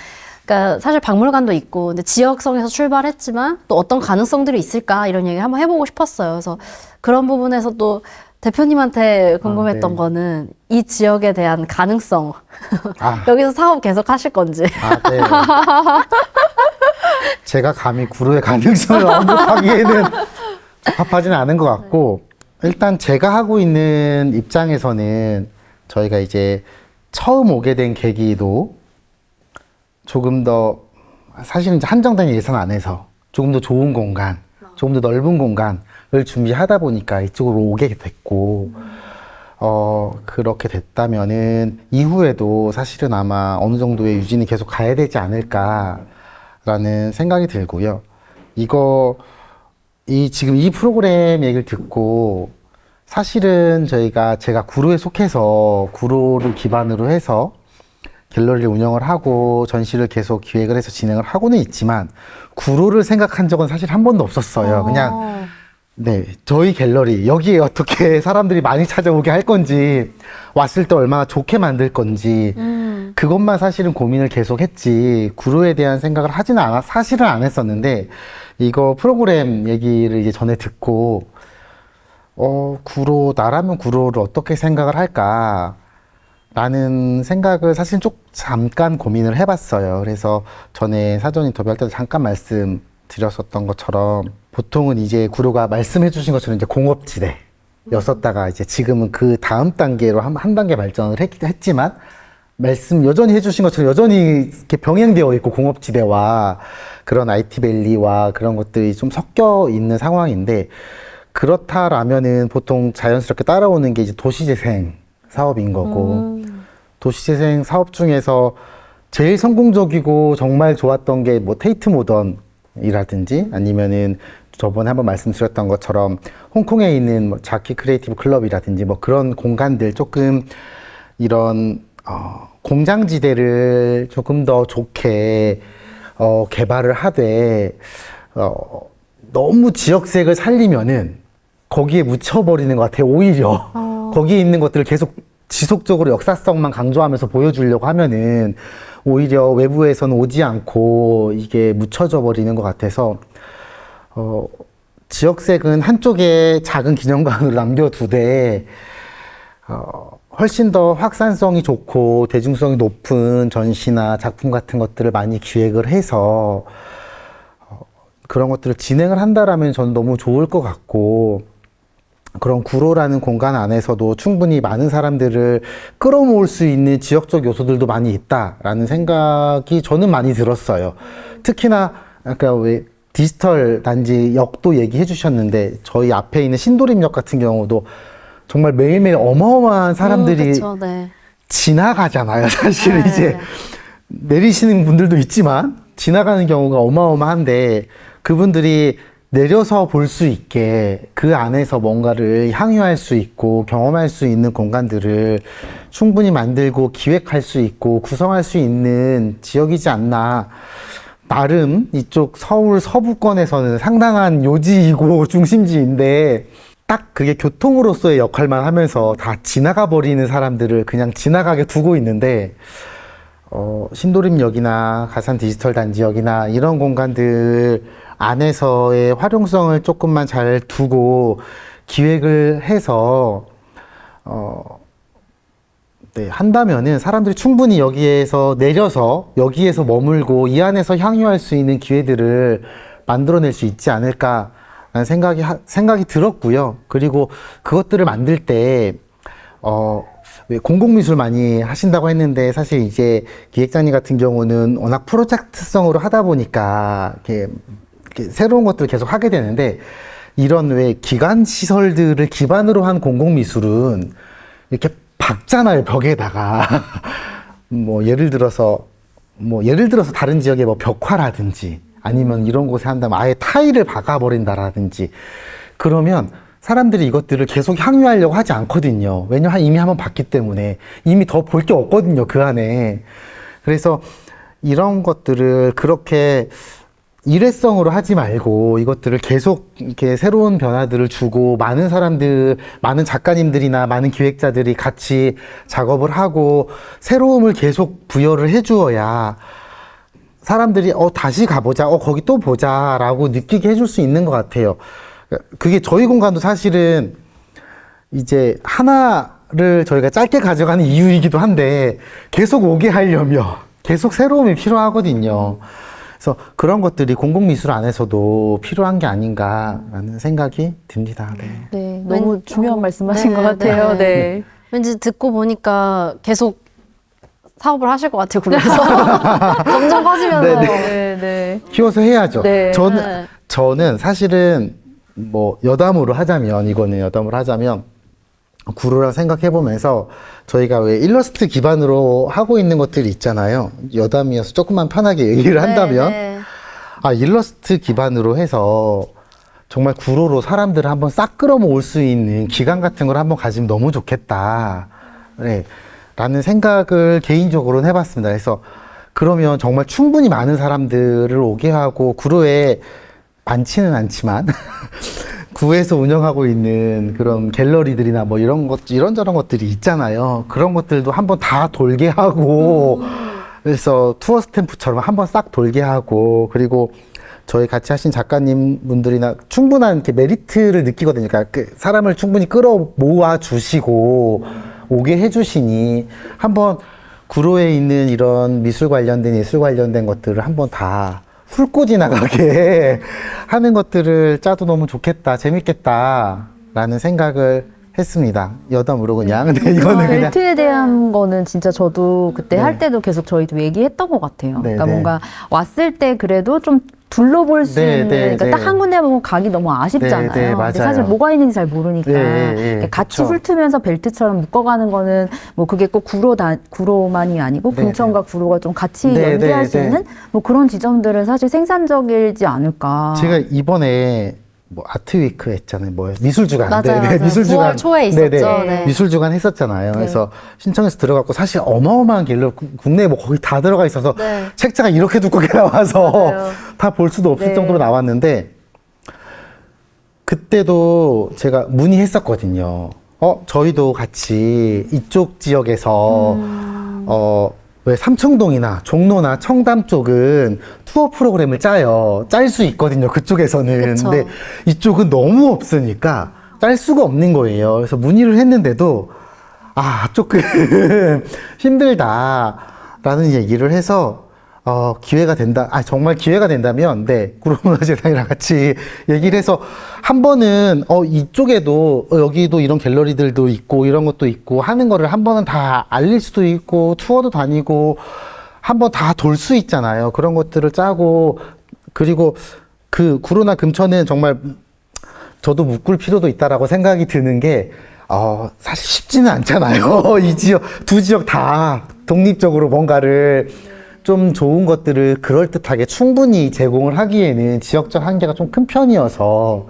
그러니까 사실 박물관도 있고, 근데 지역성에서 출발했지만 또 어떤 가능성들이 있을까 이런 얘기 한번 해보고 싶었어요. 그래서 그런 부분에서 또 대표님한테 궁금했던 네. 거는 이 지역에 대한 가능성. 아. 여기서 사업 계속 하실 건지. 네. 제가 감히 구로의 가능성을 언급하기에는 적합하지는 않은 것 같고, 일단 제가 하고 있는 입장에서는 저희가 이제 처음 오게 된 계기도 조금 더, 사실은 이제 한정된 예산 안에서 조금 더 좋은 공간, 조금 더 넓은 공간을 준비하다 보니까 이쪽으로 오게 됐고, 그렇게 됐다면은 이후에도 사실은 아마 어느 정도의 유진이 계속 가야 되지 않을까라는 생각이 들고요. 지금 이 프로그램 얘기를 듣고, 사실은 제가 구로에 속해서 구로를 기반으로 해서 갤러리를 운영을 하고 전시를 계속 기획을 해서 진행을 하고는 있지만, 구로를 생각한 적은 사실 한 번도 없었어요. 그냥 네, 저희 갤러리 여기에 어떻게 사람들이 많이 찾아오게 할 건지, 왔을 때 얼마나 좋게 만들 건지, 그것만 사실은 고민을 계속 했지, 구로에 대한 생각을 사실은 안 했었는데, 이거 프로그램 얘기를 이제 전에 듣고, 나라면 구로를 어떻게 생각을 할까 라는 생각을 사실 잠깐 고민을 해봤어요. 그래서 전에 사전 인터뷰할 때도 잠깐 말씀드렸었던 것처럼, 보통은 이제 구로가 말씀해 주신 것처럼 이제 공업지대였었다가 이제 지금은 그 다음 단계로 한 단계 발전을 했지만, 말씀 여전히 해주신 것처럼 여전히 이렇게 병행되어 있고, 공업지대와 그런 IT밸리와 그런 것들이 좀 섞여 있는 상황인데, 그렇다라면은 보통 자연스럽게 따라오는 게 이제 도시재생 사업인 거고, 도시재생 사업 중에서 제일 성공적이고 정말 좋았던 게 뭐 테이트 모던이라든지, 아니면은 저번에 한번 말씀드렸던 것처럼 홍콩에 있는 뭐 자키 크리에이티브 클럽이라든지 뭐 그런 공간들, 조금 이런 공장지대를 조금 더 좋게 개발을 하되, 너무 지역색을 살리면은 거기에 묻혀버리는 것 같아요, 오히려. 거기에 있는 것들을 계속 지속적으로 역사성만 강조하면서 보여주려고 하면은 오히려 외부에서는 오지 않고 이게 묻혀져 버리는 것 같아서, 지역색은 한쪽에 작은 기념관으로 남겨두되, 훨씬 더 확산성이 좋고 대중성이 높은 전시나 작품 같은 것들을 많이 기획을 해서 그런 것들을 진행을 한다라면 저는 너무 좋을 것 같고, 그런 구로라는 공간 안에서도 충분히 많은 사람들을 끌어모을 수 있는 지역적 요소들도 많이 있다라는 생각이 저는 많이 들었어요. 특히나 아까 왜 디지털 단지 역도 얘기해 주셨는데, 저희 앞에 있는 신도림역 같은 경우도 정말 매일매일 어마어마한 사람들이 그쵸, 네. 지나가잖아요. 사실은 네. 이제 내리시는 분들도 있지만 지나가는 경우가 어마어마한데, 그분들이 내려서 볼 수 있게 그 안에서 뭔가를 향유할 수 있고 경험할 수 있는 공간들을 충분히 만들고 기획할 수 있고 구성할 수 있는 지역이지 않나. 나름 이쪽 서울 서부권에서는 상당한 요지이고 중심지인데, 딱 그게 교통으로서의 역할만 하면서 다 지나가 버리는 사람들을 그냥 지나가게 두고 있는데, 신도림역이나 가산 디지털 단지역이나 이런 공간들 안에서의 활용성을 조금만 잘 두고 기획을 해서 네, 한다면은 사람들이 충분히 여기에서 내려서 여기에서 머물고 이 안에서 향유할 수 있는 기회들을 만들어낼 수 있지 않을까라는 생각이 들었고요. 그리고 그것들을 만들 때 왜 공공미술 많이 하신다고 했는데, 사실 이제 기획자님 같은 경우는 워낙 프로젝트성으로 하다 보니까 이렇게 새로운 것들을 계속 하게 되는데, 이런 왜 기관 시설들을 기반으로 한 공공미술은 이렇게 박잖아요, 벽에다가. 예를 들어서 다른 지역의 벽화라든지 아니면 이런 곳에 한다면 아예 타일을 박아버린다라든지, 그러면 사람들이 이것들을 계속 향유하려고 하지 않거든요. 왜냐면 이미 한번 봤기 때문에 이미 더 볼 게 없거든요, 그 안에. 그래서 이런 것들을 그렇게 일회성으로 하지 말고 이것들을 계속 이렇게 새로운 변화들을 주고, 많은 사람들, 많은 작가님들이나 많은 기획자들이 같이 작업을 하고 새로움을 계속 부여를 해주어야 사람들이 다시 가보자, 거기 또 보자 라고 느끼게 해줄 수 있는 것 같아요. 그게 저희 공간도 사실은 이제 하나를 저희가 짧게 가져가는 이유이기도 한데, 계속 오게 하려면 계속 새로움이 필요하거든요. 그래서 그런 것들이 공공미술 안에서도 필요한 게 아닌가라는 생각이 듭니다. 네. 네, 너무 중요한 말씀하신 네, 것 같아요. 네. 네. 왠지 듣고 보니까 계속 사업을 하실 것 같아요, 그래서. 점점 커지면서. 네, 네. 네, 네. 키워서 해야죠. 네. 저는 사실은 여담으로 하자면 구로랑 생각해보면서 저희가 왜 일러스트 기반으로 하고 있는 것들이 있잖아요. 여담이어서 조금만 편하게 얘기를 한다면, 네. 일러스트 기반으로 해서 정말 구로로 사람들을 한번 싹 끌어모을 수 있는 기간 같은 걸 한번 가지면 너무 좋겠다. 네. 라는 생각을 개인적으로는 해봤습니다. 그래서 그러면 정말 충분히 많은 사람들을 오게 하고, 구로에 많지는 않지만 구에서 운영하고 있는 그런 갤러리들이나 이런저런 것들이 있잖아요. 그런 것들도 한번 다 돌게 하고, 그래서 투어 스탬프처럼 한번 싹 돌게 하고, 그리고 저희 같이 하신 작가님 분들이나 충분한 이렇게 메리트를 느끼거든요. 그러니까 그 사람을 충분히 끌어모아 주시고 오게 해주시니, 한번 구로에 있는 이런 미술 관련된, 예술 관련된 것들을 한번 다 훑고 지나가게 하는 것들을 짜도 너무 좋겠다, 재밌겠다 라는 생각을 했습니다. 여담으로 그냥. 근데 이거는 그냥. 벨트에 대한 거는 진짜 저도 그때 할 때도 계속 저희도 얘기했던 것 같아요. 네, 그러니까 네. 뭔가 왔을 때 그래도 좀 둘러볼 수 네, 있는, 네, 그러니까 네. 딱 한 군데 보면 가기 너무 아쉽잖아요. 네, 네, 근데 맞아요. 사실 뭐가 있는지 잘 모르니까 네, 네, 이렇게 같이 그쵸. 훑으면서 벨트처럼 묶어가는 거는 그게 꼭 구로만이 아니고 네, 금천과 구로가 좀 같이 네, 연계할 네, 수 네. 있는 그런 지점들은 사실 생산적이지 않을까. 제가 이번에 아트위크 했잖아요. 미술주간. 맞아요, 맞아요. 미술주간. 9월 초에 있었죠. 네네. 네. 미술주간 했었잖아요. 그래서 신청해서 들어갔고, 사실 어마어마한 갤러리, 국내에 거의 다 들어가 있어서 네. 책자가 이렇게 두껍게 나와서 맞아요. 다 볼 수도 없을 네. 정도로 나왔는데, 그때도 제가 문의했었거든요. 저희도 같이 이쪽 지역에서 왜 삼청동이나 종로나 청담 쪽은 투어 프로그램을 짜요. 짤 수 있거든요. 그쪽에서는. 그쵸. 근데 이쪽은 너무 없으니까 짤 수가 없는 거예요. 그래서 문의를 했는데도 조금 힘들다라는 얘기를 해서 기회가 된다. 정말 기회가 된다면, 네, 구로문화재단이랑 같이 얘기를 해서, 한 번은, 이쪽에도, 여기도 이런 갤러리들도 있고, 이런 것도 있고, 하는 거를 한 번은 다 알릴 수도 있고, 투어도 다니고, 한 번 다 돌 수 있잖아요. 그런 것들을 짜고, 그리고 그 구로나 금천은 정말, 저도 묶을 필요도 있다라고 생각이 드는 게, 사실 쉽지는 않잖아요. 이 지역, 두 지역 다 독립적으로 뭔가를, 좀 좋은 것들을 그럴듯하게 충분히 제공을 하기에는 지역적 한계가 좀 큰 편이어서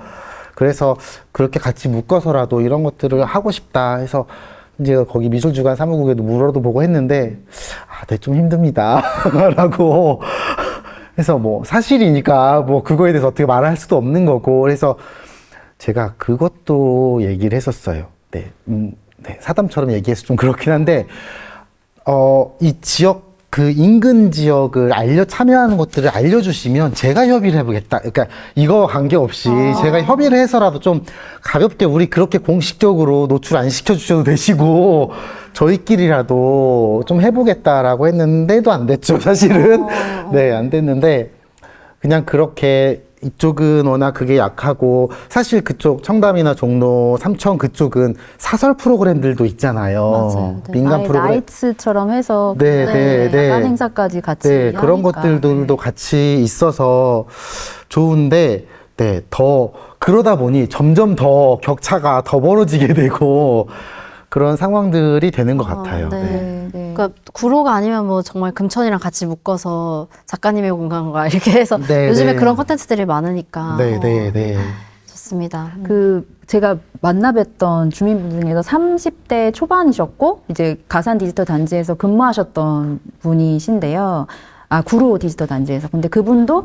그래서 그렇게 같이 묶어서라도 이런 것들을 하고 싶다 해서 이제 거기 미술주간 사무국에도 물어도 보고 했는데 네, 좀 힘듭니다 라고 해서 뭐 사실이니까 뭐 그거에 대해서 어떻게 말할 수도 없는 거고 그래서 제가 그것도 얘기를 했었어요. 네, 사담처럼 얘기해서 좀 그렇긴 한데 이 지역 그 인근 지역을 참여하는 것들을 알려주시면 제가 협의를 해보겠다. 그러니까 이거 관계없이 제가 협의를 해서라도 좀 가볍게 우리 그렇게 공식적으로 노출 안 시켜주셔도 되시고 저희끼리라도 좀 해보겠다라고 했는데도 안 됐죠, 사실은. 네, 안 됐는데 그냥 그렇게 이쪽은 워낙 그게 약하고 사실 그쪽 청담이나 종로, 삼청 그쪽은 사설 프로그램들도 있잖아요. 맞아요. 네. 민간 아예 프로그램. 나이츠처럼 해서 네. 야간 행사까지 같이 네, 그런 하니까. 것들도 같이 있어서 좋은데, 네, 그러다 보니 점점 더 격차가 더 벌어지게 되고, 그런 상황들이 되는 것 같아요. 네. 네. 그러니까 구로가 아니면 뭐 정말 금천이랑 같이 묶어서 작가님의 공간과 이렇게 해서 네, 요즘에 네. 그런 콘텐츠들이 많으니까 네. 좋습니다. 제가 만나뵀던 주민분 중에서 30대 초반이셨고 이제 가산 디지털 단지에서 근무하셨던 분이신데요. 구로 디지털 단지에서. 근데 그분도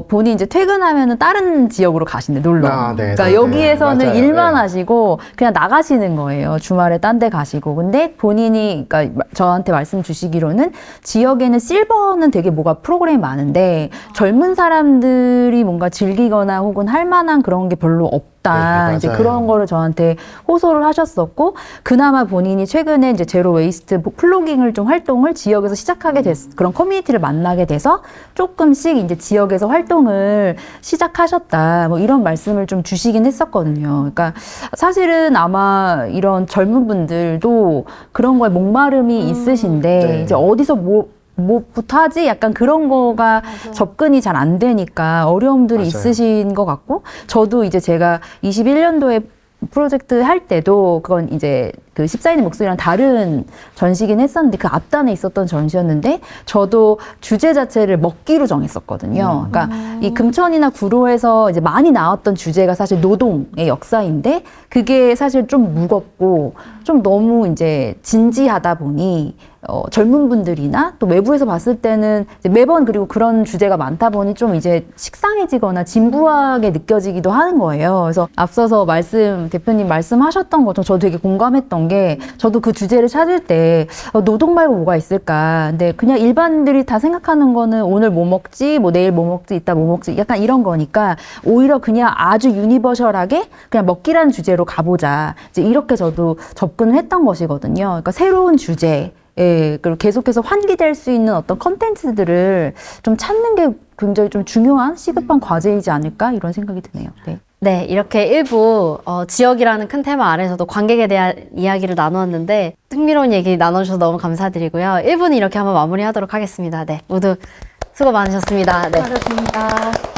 본인 이제 퇴근하면은 다른 지역으로 가신대, 놀러. 네, 그러니까 네, 여기에서는 맞아요. 일만 네. 하시고 그냥 나가시는 거예요. 주말에 딴 데 가시고. 근데 본인이 그러니까 저한테 말씀 주시기로는 지역에는 실버는 되게 뭐가 프로그램이 많은데 젊은 사람들이 뭔가 즐기거나 혹은 할 만한 그런 게 별로 없다. 네, 이제 맞아요. 그런 거를 저한테 호소를 하셨었고 그나마 본인이 최근에 이제 제로 웨이스트 플로깅을 좀 활동을 지역에서 시작하게 그런 커뮤니티를 만나게 돼서 조금씩 이제 지역에서 활동을 시작하셨다. 뭐 이런 말씀을 좀 주시긴 했었거든요. 그러니까 사실은 아마 이런 젊은 분들도 그런 거에 목마름이 있으신데 네. 이제 어디서 뭐부터 하지? 약간 그런 거가 접근이 잘 안 되니까 어려움들이 맞아요. 있으신 것 같고 저도 이제 제가 21년도에 프로젝트 할 때도 그건 이제 그 14인의 목소리랑 다른 전시긴 했었는데 그 앞단에 있었던 전시였는데 저도 주제 자체를 먹기로 정했었거든요. 그러니까 이 금천이나 구로에서 이제 많이 나왔던 주제가 사실 노동의 역사인데 그게 사실 좀 무겁고 좀 너무 이제 진지하다 보니 젊은 분들이나 또 외부에서 봤을 때는 이제 매번 그리고 그런 주제가 많다 보니 좀 이제 식상해지거나 진부하게 느껴지기도 하는 거예요. 그래서 앞서서 대표님 말씀하셨던 것처럼 저도 되게 공감했던 게 저도 그 주제를 찾을 때 노동 말고 뭐가 있을까. 근데 그냥 일반인들이 다 생각하는 거는 오늘 뭐 먹지, 뭐 내일 뭐 먹지, 이따 뭐 먹지 약간 이런 거니까 오히려 그냥 아주 유니버셜하게 그냥 먹기라는 주제로 가보자. 이제 이렇게 저도 접근을 했던 것이거든요. 그러니까 새로운 주제. 그리고 계속해서 환기될 수 있는 어떤 컨텐츠들을 좀 찾는 게 굉장히 좀 중요한 시급한 과제이지 않을까 이런 생각이 드네요. 네. 네, 이렇게 일부 지역이라는 큰 테마 아래서도 관객에 대한 이야기를 나누었는데 흥미로운 얘기 나눠주셔서 너무 감사드리고요. 1부는 이렇게 한번 마무리하도록 하겠습니다. 네, 모두 수고 많으셨습니다. 네. 수고하셨습니다.